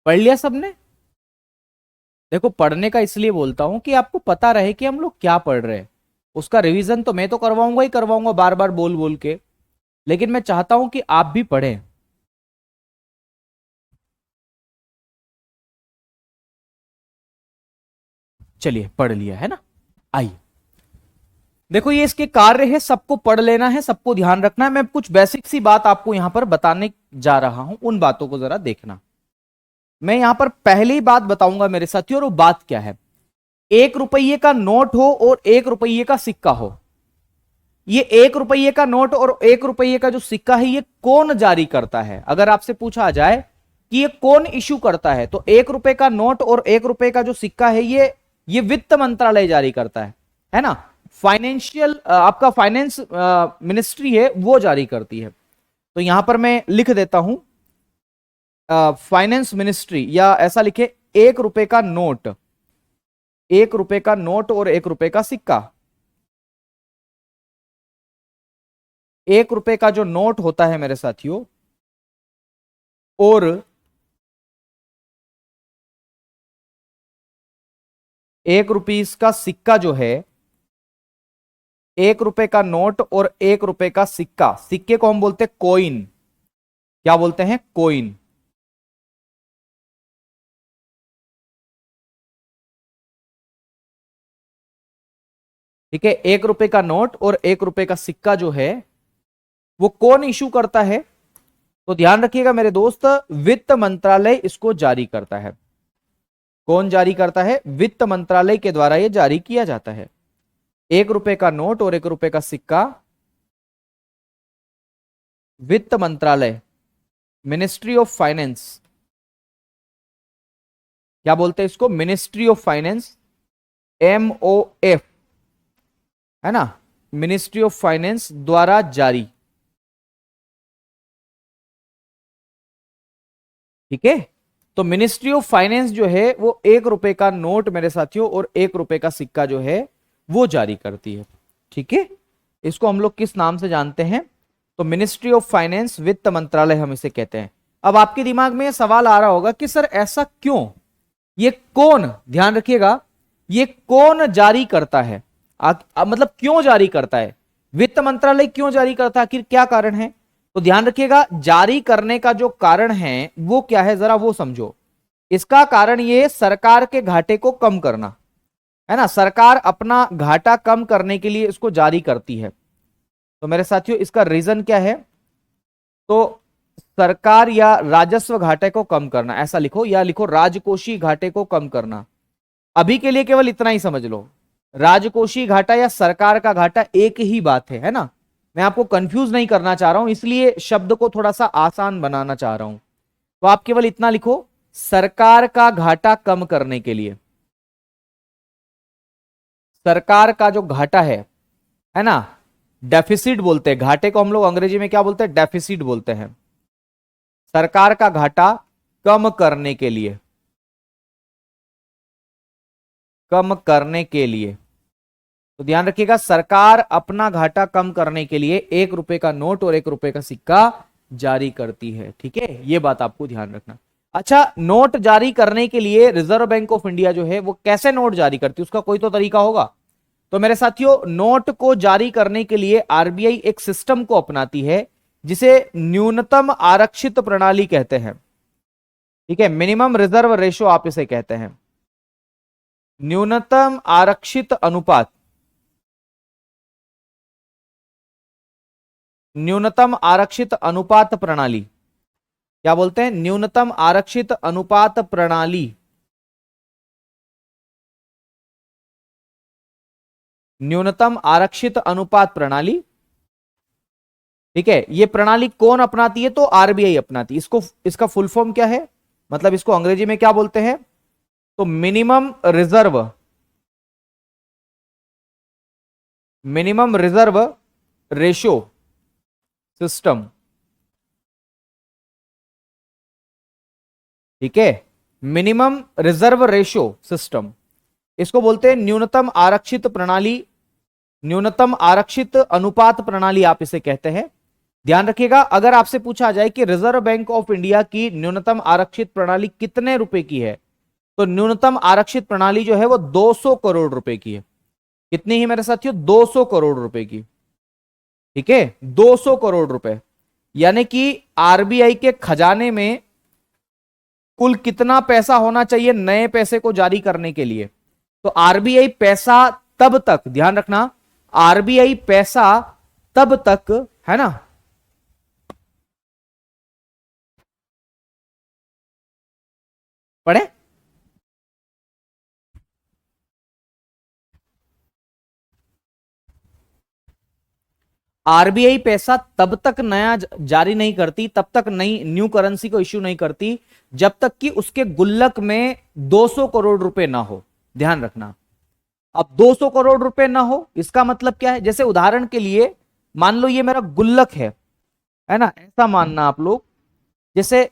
पढ़ लिया सबने? देखो पढ़ने का इसलिए बोलता हूं कि आपको पता रहे कि हम लोग क्या पढ़ रहे हैं। उसका रिवीजन तो मैं तो करवाऊंगा ही करवाऊंगा बार बार बोल बोल के, लेकिन मैं चाहता हूं कि आप भी पढ़ें। चलिए पढ़ लिया है ना, आइए देखो ये इसके कार्य है, सबको पढ़ लेना है, सबको ध्यान रखना है। मैं कुछ बेसिक सी बात आपको यहां पर बताने जा रहा हूं, उन बातों को जरा देखना। मैं यहां पर पहली बात बताऊंगा मेरे साथियों, और वो बात क्या है। 1 रुपये का नोट हो और 1 रुपये का सिक्का हो, ये 1 रुपये का नोट और 1 रुपये का जो सिक्का है ये कौन जारी करता है? अगर आपसे पूछा जाए कि ये कौन इशू करता है, तो 1 रुपये का नोट और 1 रुपये का जो सिक्का है ये वित्त मंत्रालय जारी करता है ना। फाइनेंशियल आपका फाइनेंस मिनिस्ट्री है वो जारी करती है। तो यहां पर मैं लिख देता हूं फाइनेंस मिनिस्ट्री, या ऐसा लिखे 1 रुपये का नोट, 1 रुपये का नोट और 1 रुपये का सिक्का। 1 रुपये का जो नोट होता है मेरे साथियों, और 1 रुपीस का सिक्का जो है, 1 रुपये का नोट और 1 रुपये का सिक्का, सिक्के को हम बोलते हैं कोइन। क्या बोलते हैं? कोइन। ठीक है, 1 रुपये का नोट और 1 रुपये का सिक्का जो है वो कौन इशू करता है? तो ध्यान रखिएगा मेरे दोस्त, वित्त मंत्रालय इसको जारी करता है। कौन जारी करता है? वित्त मंत्रालय के द्वारा यह जारी किया जाता है। 1 रुपये का नोट और 1 रुपये का सिक्का वित्त मंत्रालय, मिनिस्ट्री ऑफ फाइनेंस, क्या बोलते हैं इसको? मिनिस्ट्री ऑफ फाइनेंस, MOF, है ना, मिनिस्ट्री ऑफ फाइनेंस द्वारा जारी। ठीक है, तो मिनिस्ट्री ऑफ फाइनेंस जो है वो 1 रुपये का नोट मेरे साथियों और 1 रुपये का सिक्का जो है वो जारी करती है। ठीक है, इसको हम लोग किस नाम से जानते हैं? तो मिनिस्ट्री ऑफ फाइनेंस, वित्त मंत्रालय हम इसे कहते हैं। अब आपके दिमाग में सवाल आ रहा होगा कि सर ऐसा क्यों, ये कौन, ध्यान रखिएगा, ये कौन जारी करता है? मतलब क्यों जारी करता है? वित्त मंत्रालय क्यों जारी करता है? आखिर क्या कारण है? तो ध्यान रखिएगा, जारी करने का जो कारण है वो क्या है, जरा वो समझो। इसका कारण ये सरकार के घाटे को कम करना है ना, सरकार अपना घाटा कम करने के लिए इसको जारी करती है। तो मेरे साथियों इसका रीजन क्या है, तो सरकार या राजस्व घाटे को कम करना, ऐसा लिखो, या लिखो राजकोषीय घाटे को कम करना। अभी के लिए केवल इतना ही समझ लो, राजकोषीय घाटा या सरकार का घाटा एक ही बात है ना। मैं आपको कंफ्यूज नहीं करना चाह रहा हूं, इसलिए शब्द को थोड़ा सा आसान बनाना चाह रहा हूं। तो आप केवल इतना लिखो, सरकार का घाटा कम करने के लिए, सरकार का जो घाटा है ना, डेफिसिट बोलते हैं घाटे को, हम लोग अंग्रेजी में क्या बोलते हैं, डेफिसिट बोलते हैं। सरकार का घाटा कम करने के लिए, कम करने के लिए, तो ध्यान रखिएगा, सरकार अपना घाटा कम करने के लिए 1 रुपए का नोट और 1 रुपए का सिक्का जारी करती है। ठीक है, ये बात आपको ध्यान रखना। अच्छा, नोट जारी करने के लिए रिजर्व बैंक ऑफ इंडिया जो है वो कैसे नोट जारी करती है, उसका कोई तो तरीका होगा। तो मेरे साथियों, नोट को जारी करने के लिए आरबीआई एक सिस्टम को अपनाती है जिसे न्यूनतम आरक्षित प्रणाली कहते हैं। ठीक है, मिनिमम रिजर्व रेशो आप इसे कहते हैं, न्यूनतम आरक्षित अनुपात, न्यूनतम आरक्षित अनुपात प्रणाली, क्या बोलते हैं, न्यूनतम आरक्षित अनुपात प्रणाली, न्यूनतम आरक्षित अनुपात प्रणाली। ठीक है, ये प्रणाली कौन अपनाती है, तो आरबीआई अपनाती है। इसको, इसका फुल फॉर्म क्या है, मतलब इसको अंग्रेजी में क्या बोलते हैं, तो minimum reserve, minimum reserve ratio system. ठीक है, मिनिमम रिजर्व रेशो सिस्टम, इसको बोलते हैं न्यूनतम आरक्षित प्रणाली, न्यूनतम आरक्षित अनुपात प्रणाली आप इसे कहते हैं। ध्यान रखिएगा, अगर आपसे पूछा जाए कि रिजर्व बैंक ऑफ इंडिया की न्यूनतम आरक्षित प्रणाली कितने रुपए की है, तो न्यूनतम आरक्षित प्रणाली जो है वो 200 करोड़ रुपए की है। कितनी ही मेरे साथियों, 200 करोड़ रुपए की। ठीक है, 200 करोड़ रुपए, यानी कि आरबीआई के खजाने में कुल कितना पैसा होना चाहिए नए पैसे को जारी करने के लिए। तो आरबीआई पैसा तब तक, ध्यान रखना, आरबीआई पैसा तब तक, है ना, पढ़े, आरबीआई पैसा तब तक नया जारी नहीं करती, तब तक नई न्यू करेंसी को इश्यू नहीं करती, जब तक कि उसके गुल्लक में 200 करोड़ रुपए ना हो। ध्यान रखना, अब 200 करोड़ रुपए ना हो इसका मतलब क्या है, जैसे उदाहरण के लिए मान लो ये मेरा गुल्लक है ना, ऐसा मानना आप लोग, जैसे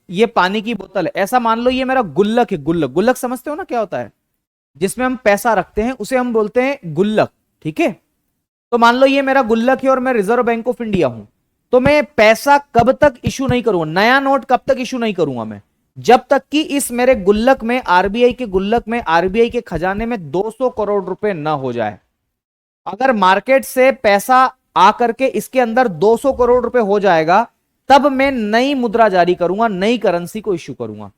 ये पानी की बोतल है, ऐसा मान लो ये मेरा गुल्लक है। गुल्लक, गुल्लक समझते हो ना क्या होता है, जिसमें हम पैसा रखते हैं उसे हम बोलते हैं गुल्लक। ठीक है, तो मान लो ये मेरा गुल्लक है और मैं रिजर्व बैंक ऑफ इंडिया हूं, तो मैं पैसा कब तक इशू नहीं करूंगा, नया नोट कब तक इशू नहीं करूंगा मैं, जब तक कि इस मेरे गुल्लक में, आरबीआई के गुल्लक में, आरबीआई के खजाने में 200 करोड़ रुपए ना हो जाए। अगर मार्केट से पैसा आकर के इसके अंदर 200 करोड़ रुपए हो जाएगा, तब मैं नई मुद्रा जारी करूंगा, नई करेंसी को इश्यू करूंगा।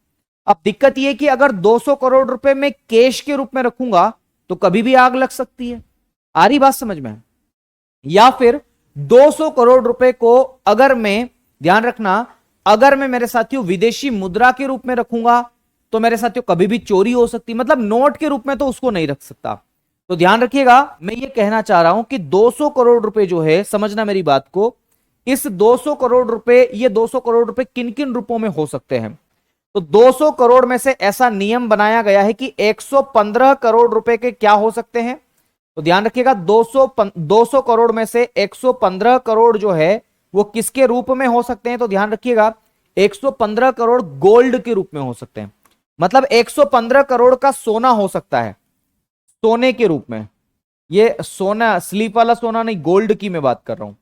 अब दिक्कत यह कि अगर 200 करोड़ रुपए मैं कैश के रूप में रखूंगा तो कभी भी आग लग सकती है। आ रही बात समझ में, या फिर 200 करोड़ रुपए को अगर मैं, ध्यान रखना, अगर मैं मेरे साथियों विदेशी मुद्रा के रूप में रखूंगा तो मेरे साथियों कभी भी चोरी हो सकती, मतलब नोट के रूप में तो उसको नहीं रख सकता। तो ध्यान रखिएगा, मैं ये कहना चाह रहा हूं कि 200 करोड़ रुपए जो है, समझना मेरी बात को, इस 200 करोड़ रुपए, ये 200 करोड़ रुपए किन किन रूपों में हो सकते हैं। तो 200 करोड़ में से ऐसा नियम बनाया गया है कि 115 करोड़ रुपए के क्या हो सकते हैं। तो ध्यान रखिएगा, 200 करोड़ में से 115 करोड़ जो है वो किसके रूप में हो सकते हैं, तो ध्यान रखिएगा 115 करोड़ गोल्ड के रूप में हो सकते हैं। मतलब 115 करोड़ का सोना हो सकता है, सोने के रूप में। ये सोना, स्लीप वाला सोना नहीं, गोल्ड की मैं बात कर रहा हूं।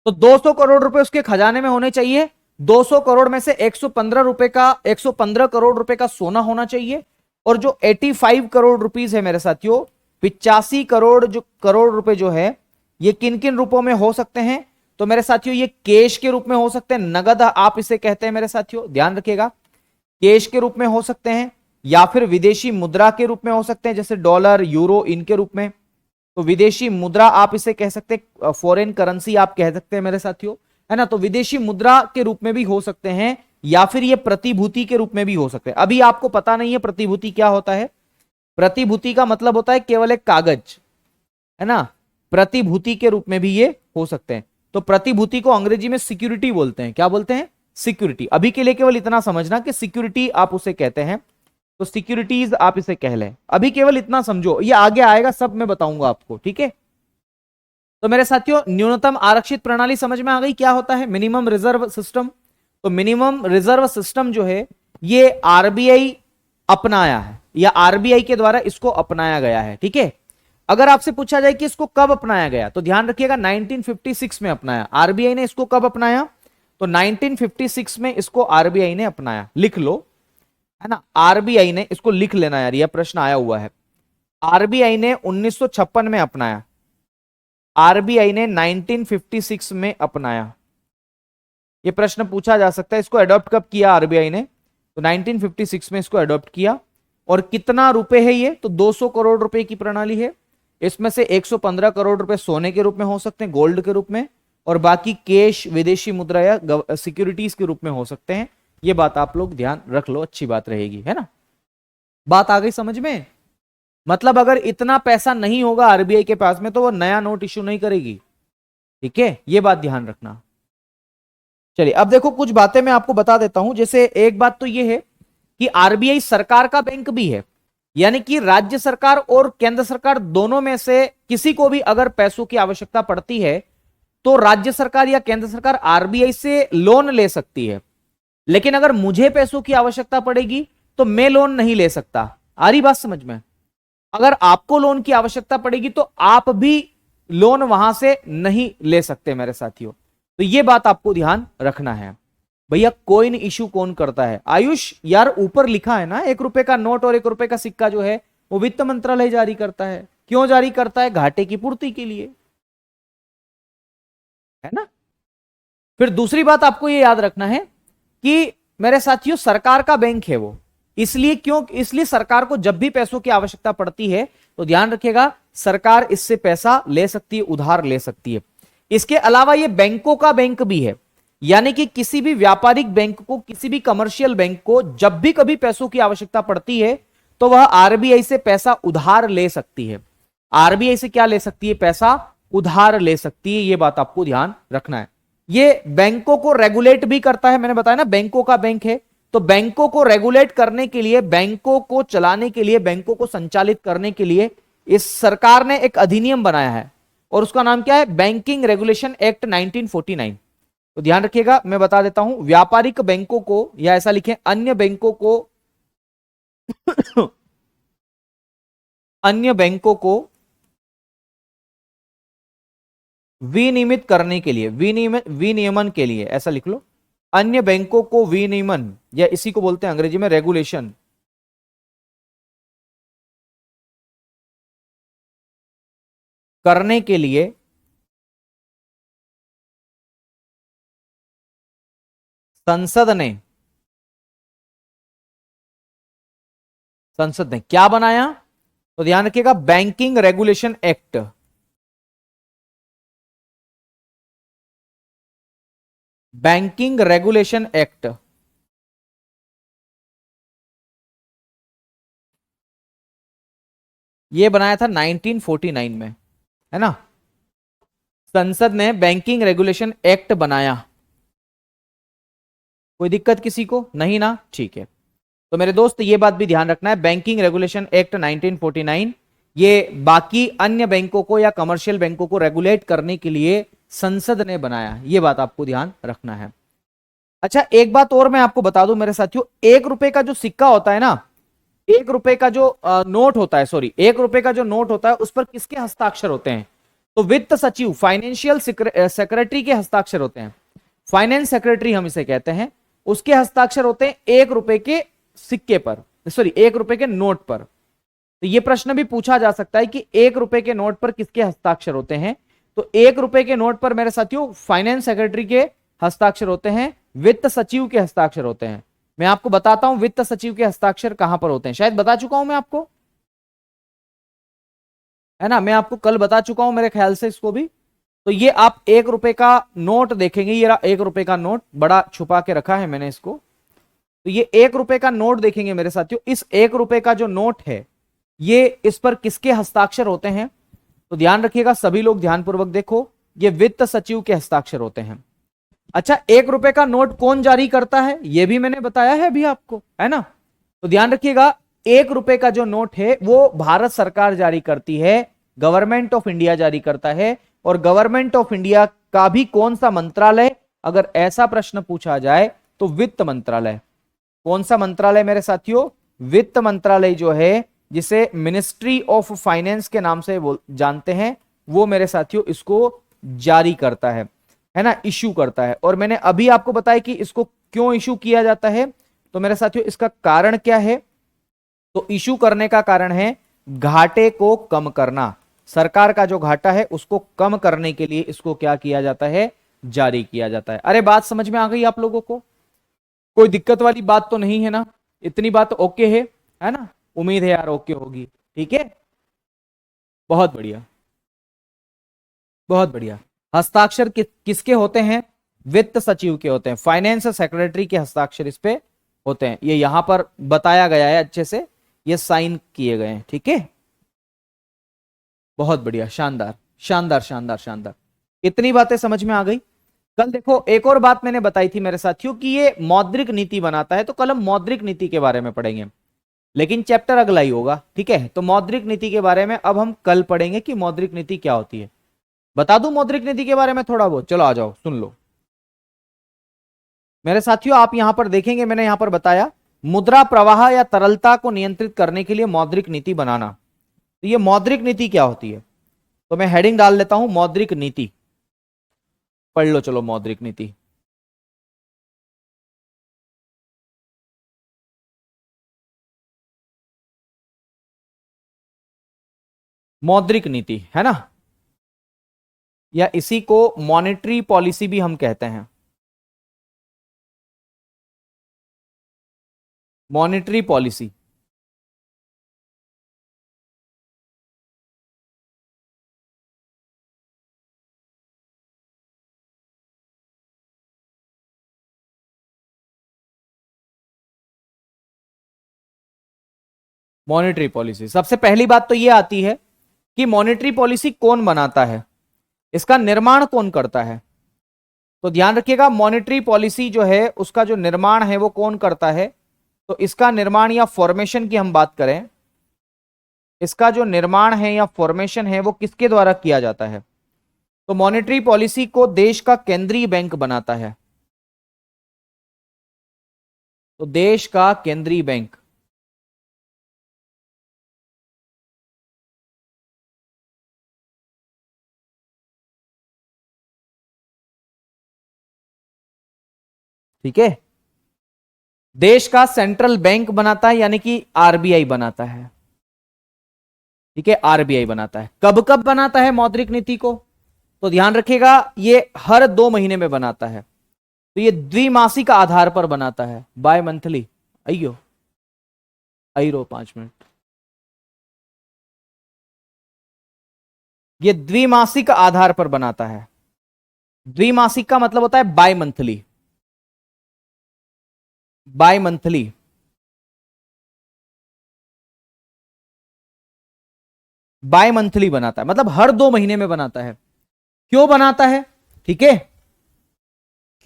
तो 200 करोड़ रुपए उसके खजाने में होने चाहिए। 200 करोड़ में से 115 करोड़ रुपए का सोना होना चाहिए। और जो 85 करोड़ रुपीस है मेरे साथियों, 85 करोड़ रुपए जो है, ये किन किन रूपों में हो सकते हैं, तो मेरे साथियों ये कैश के रूप में हो सकते हैं, नगद आप इसे कहते हैं मेरे साथियों, ध्यान रखिएगा, कैश के रूप में हो सकते हैं या फिर विदेशी मुद्रा के रूप में हो सकते हैं, जैसे डॉलर, यूरो, इनके रूप में। तो विदेशी मुद्रा आप इसे कह सकते हैं, फॉरेन करेंसी आप कह सकते हैं मेरे साथियों, है ना। तो विदेशी मुद्रा के रूप में भी हो सकते हैं या फिर ये प्रतिभूति के रूप में भी हो सकते हैं। अभी आपको पता नहीं है प्रतिभूति क्या होता है। प्रतिभूति का मतलब होता है केवल एक कागज, है ना। प्रतिभूति के रूप में भी ये हो सकते हैं। तो प्रतिभूति को अंग्रेजी में सिक्योरिटी बोलते हैं। क्या बोलते हैं? सिक्योरिटी। अभी के लिए केवल इतना समझना कि सिक्योरिटी आप उसे कहते हैं, तो सिक्योरिटीज आप इसे कह लें। अभी केवल इतना समझो, ये आगे आएगा सब मैं बताऊंगा आपको, ठीक है। तो मेरे साथियों न्यूनतम आरक्षित प्रणाली समझ में आ गई क्या होता है, मिनिमम रिजर्व सिस्टम। तो मिनिमम रिजर्व सिस्टम जो है ये आरबीआई अपनाया है, या आरबीआई के द्वारा इसको अपनाया गया है, ठीक है। अगर आपसे पूछा जाए कि इसको कब अपनाया गया, तो ध्यान रखिएगा 1956 में अपनाया। आरबीआई ने इसको कब अपनाया? तो 1956 में इसको आरबीआई ने अपनाया। लिख लो, है ना, आरबीआई ने, इसको लिख लेना यार, यह प्रश्न आया हुआ है। आरबीआई ने 1956 में अपनाया, आरबीआई ने 1956 में अपनाया। यह प्रश्न पूछा जा सकता है, इसको अडॉप्ट कब किया आरबीआई ने? तो 1956 में इसको अडॉप्ट किया। और कितना रुपए है ये? तो 200 करोड़ रुपए की प्रणाली है। इसमें से 115 करोड़ रुपए सोने के रूप में हो सकते हैं, गोल्ड के रूप में, और बाकी कैश, विदेशी मुद्रा या सिक्योरिटीज के रूप में हो सकते हैं। ये बात आप लोग ध्यान रख लो, अच्छी बात रहेगी, है ना। बात आ गई समझ में? मतलब अगर इतना पैसा नहीं होगा आरबीआई के पास में तो वो नया नोट इश्यू नहीं करेगी, ठीक है, ये बात ध्यान रखना। चलिए अब देखो कुछ बातें मैं आपको बता देता हूं। जैसे एक बात तो ये है कि आरबीआई सरकार का बैंक भी है, यानी कि राज्य सरकार और केंद्र सरकार दोनों में से किसी को भी अगर पैसों की आवश्यकता पड़ती है तो राज्य सरकार या केंद्र सरकार आरबीआई से लोन ले सकती है। लेकिन अगर मुझे पैसों की आवश्यकता पड़ेगी तो मैं लोन नहीं ले सकता। आ रही बात समझ में? अगर आपको लोन की आवश्यकता पड़ेगी तो आप भी लोन वहां से नहीं ले सकते मेरे साथियों। तो यह बात आपको ध्यान रखना है। भैया कॉइन इशू कौन करता है? आयुष यार ऊपर लिखा है ना, 1 रुपए का नोट और 1 रुपए का सिक्का जो है वो वित्त मंत्रालय जारी करता है। क्यों जारी करता है? घाटे की पूर्ति के लिए, है ना। फिर दूसरी बात आपको ये याद रखना है कि मेरे साथियों सरकार का बैंक है वो, इसलिए क्यों, इसलिए सरकार को जब भी पैसों की आवश्यकता पड़ती है तो ध्यान रखिएगा सरकार इससे पैसा ले सकती है, उधार ले सकती है। इसके अलावा ये बैंकों का बैंक भी है, यानी कि किसी भी व्यापारिक बैंक को, किसी भी कमर्शियल बैंक को जब भी कभी पैसों की आवश्यकता पड़ती है तो वह आरबीआई से पैसा उधार ले सकती है। आरबीआई से क्या ले सकती है? पैसा उधार ले सकती है। यह बात आपको ध्यान रखना है। ये बैंकों को रेगुलेट भी करता है, मैंने बताया ना बैंकों का बैंक है। तो बैंकों को रेगुलेट करने के लिए, बैंकों को चलाने के लिए, बैंकों को संचालित करने के लिए इस सरकार ने एक अधिनियम बनाया है और उसका नाम क्या है? Banking regulation act 1949। तो ध्यान रखिएगा, मैं बता देता हूं, व्यापारिक बैंकों को, या ऐसा लिखें अन्य बैंकों को अन्य बैंकों को विनियमित करने के लिए, विनियमन के लिए, ऐसा लिख लो, अन्य बैंकों को विनियमन, या इसी को बोलते हैं अंग्रेजी में रेगुलेशन करने के लिए संसद ने क्या बनाया? तो ध्यान रखिएगा banking regulation act. Banking regulation act ये बनाया था 1949 में, है ना। संसद ने बैंकिंग रेगुलेशन एक्ट बनाया। कोई दिक्कत किसी को? नहीं ना, ठीक है। तो मेरे दोस्त ये बात भी ध्यान रखना है, बैंकिंग रेगुलेशन एक्ट 1949 ये बाकी अन्य बैंकों को या कमर्शियल बैंकों को रेगुलेट करने के लिए संसद ने बनाया। ये बात आपको ध्यान रखना है। अच्छा एक बात और मैं आपको बता दूं मेरे साथियों, 1 रुपए का जो सिक्का होता है ना, 1 रुपए का जो नोट होता है, सॉरी 1 रुपए का जो नोट होता है उस पर किसके हस्ताक्षर होते हैं? तो वित्त सचिव, फाइनेंशियल सेक्रेटरी के हस्ताक्षर होते हैं। फाइनेंस सेक्रेटरी हम इसे कहते हैं, उसके हस्ताक्षर होते हैं 1 रुपए के सिक्के पर, सॉरी 1 रुपए के नोट पर। तो यह प्रश्न भी पूछा जा सकता है कि 1 रुपए के नोट पर किसके हस्ताक्षर होते हैं? तो 1 रुपए के नोट पर मेरे साथियों फाइनेंस सेक्रेटरी के हस्ताक्षर होते हैं, वित्त सचिव के हस्ताक्षर होते हैं। मैं आपको बताता हूं वित्त सचिव के हस्ताक्षर कहां पर होते हैं, शायद बता चुका हूं मैं आपको, है ना, मैं आपको कल बता चुका हूं मेरे ख्याल से इसको भी। तो ये आप 1 रुपए का नोट देखेंगे, ये रहा 1 रुपए का नोट, बड़ा छुपा के रखा है मैंने इसको। तो ये 1 रुपए का नोट देखेंगे मेरे साथियों, इस 1 रुपए का जो नोट है ये इस पर किसके हस्ताक्षर होते हैं, तो ध्यान रखिएगा सभी लोग, ध्यानपूर्वक देखो, ये वित्त सचिव के हस्ताक्षर होते हैं। अच्छा, 1 रुपए का नोट कौन जारी करता है ये भी मैंने बताया है अभी आपको, है ना। तो ध्यान रखिएगा 1 रुपए का जो नोट है वो भारत सरकार जारी करती है, गवर्नमेंट ऑफ इंडिया जारी करता है। और गवर्नमेंट ऑफ इंडिया का भी कौन सा मंत्रालय, अगर ऐसा प्रश्न पूछा जाए तो वित्त मंत्रालय। कौन सा मंत्रालय मेरे साथियों, वित्त मंत्रालय जो है, जिसे मिनिस्ट्री ऑफ फाइनेंस के नाम से जानते हैं, वो मेरे साथियों इसको जारी करता है ना, इश्यू करता है। और मैंने अभी आपको बताया कि इसको क्यों इश्यू किया जाता है, तो मेरे साथियों इसका कारण क्या है, तो इश्यू करने का कारण है घाटे को कम करना। सरकार का जो घाटा है उसको कम करने के लिए इसको क्या किया जाता है, जारी किया जाता है। अरे बात समझ में आ गई आप लोगों को, कोई दिक्कत वाली बात तो नहीं है ना, इतनी बात ओके है ना, उम्मीद है यार ओके होगी, ठीक है, बहुत बढ़िया बहुत बढ़िया। हस्ताक्षर किसके होते हैं, वित्त सचिव के होते हैं, फाइनेंस सेक्रेटरी के हस्ताक्षर इस पे होते हैं, ये यहां पर बताया गया है अच्छे से, ये साइन किए गए हैं, ठीक है, बहुत बढ़िया, शानदार शानदार शानदार शानदार, इतनी बातें समझ में आ गई। कल देखो एक और बात मैंने बताई थी मेरे साथियों कि ये मौद्रिक नीति बनाता है, तो कल हम मौद्रिक नीति के बारे में पढ़ेंगे, लेकिन चैप्टर अगला ही होगा, ठीक है। तो मौद्रिक नीति के बारे में अब हम कल पढ़ेंगे कि मौद्रिक नीति क्या होती है। बता दूं मौद्रिक नीति के बारे में थोड़ा बहुत, चलो आ जाओ सुन लो मेरे साथियों। आप यहां पर देखेंगे मैंने यहां पर बताया मुद्रा प्रवाह या तरलता को नियंत्रित करने के लिए मौद्रिक नीति बनाना। तो ये मौद्रिक नीति क्या होती है, तो मैं हेडिंग डाल लेता हूं मौद्रिक नीति, पढ़ लो चलो मौद्रिक नीति। मौद्रिक नीति है ना, या इसी को मॉनेटरी पॉलिसी भी हम कहते हैं, मॉनेटरी पॉलिसी। मॉनेटरी पॉलिसी, सबसे पहली बात तो यह आती है कि मॉनेटरी पॉलिसी कौन बनाता है, इसका निर्माण कौन करता है। तो ध्यान रखिएगा मॉनेटरी पॉलिसी जो है उसका जो निर्माण है वो कौन करता है, तो इसका निर्माण या फॉर्मेशन की हम बात करें, इसका जो निर्माण है या फॉर्मेशन है वो किसके द्वारा किया जाता है, तो मॉनेटरी पॉलिसी को देश का केंद्रीय बैंक बनाता है, तो देश का केंद्रीय बैंक। ठीक है, देश का सेंट्रल बैंक बनाता है, यानी कि आरबीआई बनाता है, ठीक है, आरबीआई बनाता है। कब कब बनाता है मौद्रिक नीति को, तो ध्यान रखिएगा ये हर 2 महीने में बनाता है, तो ये द्विमासिक आधार पर बनाता है, बाय मंथली। अयो आई 5 मिनट, ये द्विमासिक आधार पर बनाता है, द्विमासिक का मतलब होता है bimonthly, bimonthly. Bimonthly बनाता है मतलब हर 2 महीने में बनाता है। क्यों बनाता है, ठीक है,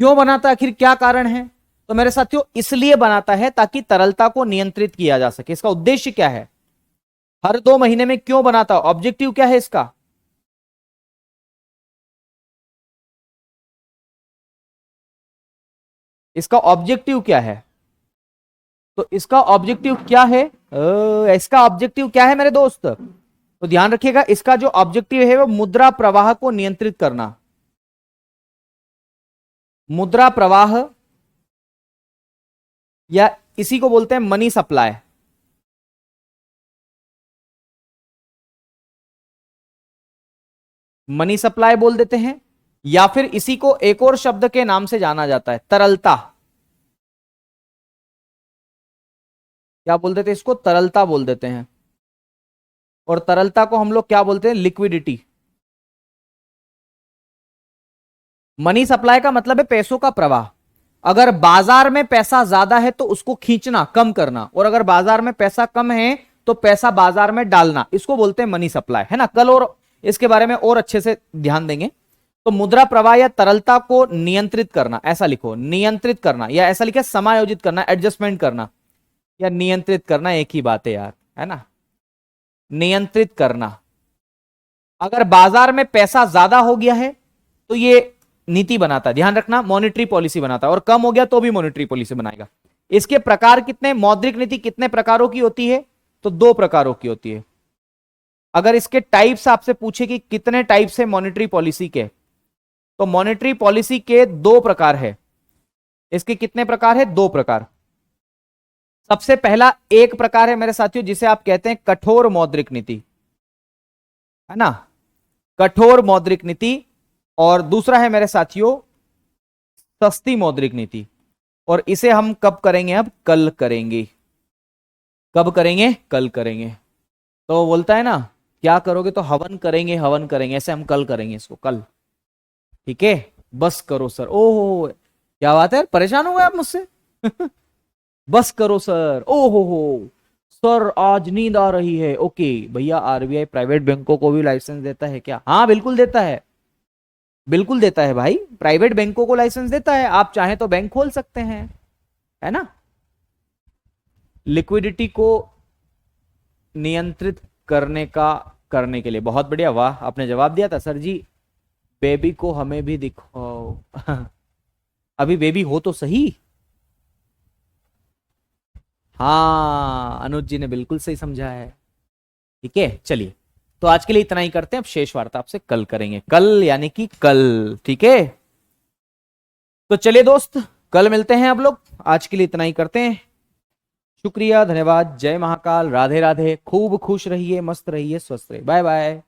क्यों बनाता है, आखिर क्या कारण है, तो मेरे साथियों इसलिए बनाता है ताकि तरलता को नियंत्रित किया जा सके। इसका उद्देश्य क्या है, हर 2 महीने में क्यों बनाता है, ऑब्जेक्टिव क्या है इसका, इसका ऑब्जेक्टिव क्या है, तो इसका ऑब्जेक्टिव क्या है, इसका ऑब्जेक्टिव क्या है मेरे दोस्त, तो ध्यान रखिएगा इसका जो ऑब्जेक्टिव है वो मुद्रा प्रवाह को नियंत्रित करना, मुद्रा प्रवाह, या इसी को बोलते हैं मनी सप्लाई। मनी सप्लाई बोल देते हैं, या फिर इसी को एक और शब्द के नाम से जाना जाता है, तरलता। क्या बोल देते हैं इसको? तरलता बोल देते हैं। और तरलता को हम लोग क्या बोलते हैं? लिक्विडिटी। मनी सप्लाई का मतलब है पैसों का प्रवाह। अगर बाजार में पैसा ज्यादा है तो उसको खींचना, कम करना, और अगर बाजार में पैसा कम है तो पैसा बाजार में डालना, इसको बोलते हैं मनी सप्लाई, है ना। कल और इसके बारे में और अच्छे से ध्यान देंगे। तो मुद्रा प्रवाह या तरलता को नियंत्रित करना, ऐसा लिखो, नियंत्रित करना, या ऐसा लिखे समायोजित करना, एडजस्टमेंट करना, या नियंत्रित करना एक ही बात है यार, है ना। नियंत्रित करना। अगर बाजार में पैसा ज्यादा हो गया है तो ये नीति बनाता है, ध्यान रखना, मॉनेटरी पॉलिसी बनाता है, और कम हो गया तो भी मॉनेटरी पॉलिसी बनाएगा। इसके प्रकार कितने, मौद्रिक नीति कितने प्रकारों की होती है? तो 2 प्रकारों की होती है। अगर इसके टाइप्स आपसे पूछे कि कितने टाइप्स है मॉनेटरी पॉलिसी के, तो मॉनेटरी पॉलिसी के 2 प्रकार है। इसके कितने प्रकार है? 2 प्रकार। सबसे पहला एक प्रकार है मेरे साथियों जिसे आप कहते हैं कठोर मौद्रिक नीति, है ना, कठोर मौद्रिक नीति। और दूसरा है मेरे साथियों सस्ती मौद्रिक नीति। और इसे हम कब करेंगे? अब कल करेंगे। कब करेंगे? कल करेंगे। तो वो बोलता है ना, क्या करोगे? तो हवन करेंगे, हवन करेंगे, ऐसे हम कल करेंगे इसको, कल। ठीक है, बस करो सर। ओहो, क्या बात है, परेशान हो गए आप मुझसे? बस करो सर। ओहो हो सर, आज नींद आ रही है। ओके भैया, आरबीआई प्राइवेट बैंकों को भी लाइसेंस देता है क्या? हाँ बिल्कुल देता है, बिल्कुल देता है भाई, प्राइवेट बैंकों को लाइसेंस देता है। आप चाहें तो बैंक खोल सकते हैं, है ना। लिक्विडिटी को नियंत्रित करने के लिए, बहुत बढ़िया, वाह, आपने जवाब दिया था सर जी। बेबी को हमें भी दिखाओ। अभी बेबी हो तो सही। हाँ, अनुज जी ने बिल्कुल सही समझा है। ठीक है, चलिए, तो आज के लिए इतना ही करते हैं। अब शेष वार्ता आपसे कल करेंगे, कल यानी कि कल। ठीक है, तो चलिए दोस्त, कल मिलते हैं अब लोग। आज के लिए इतना ही करते हैं। शुक्रिया, धन्यवाद, जय महाकाल, राधे राधे, खूब खुश रहिए, मस्त रहिए, स्वस्थ रहिए, बाय बाय।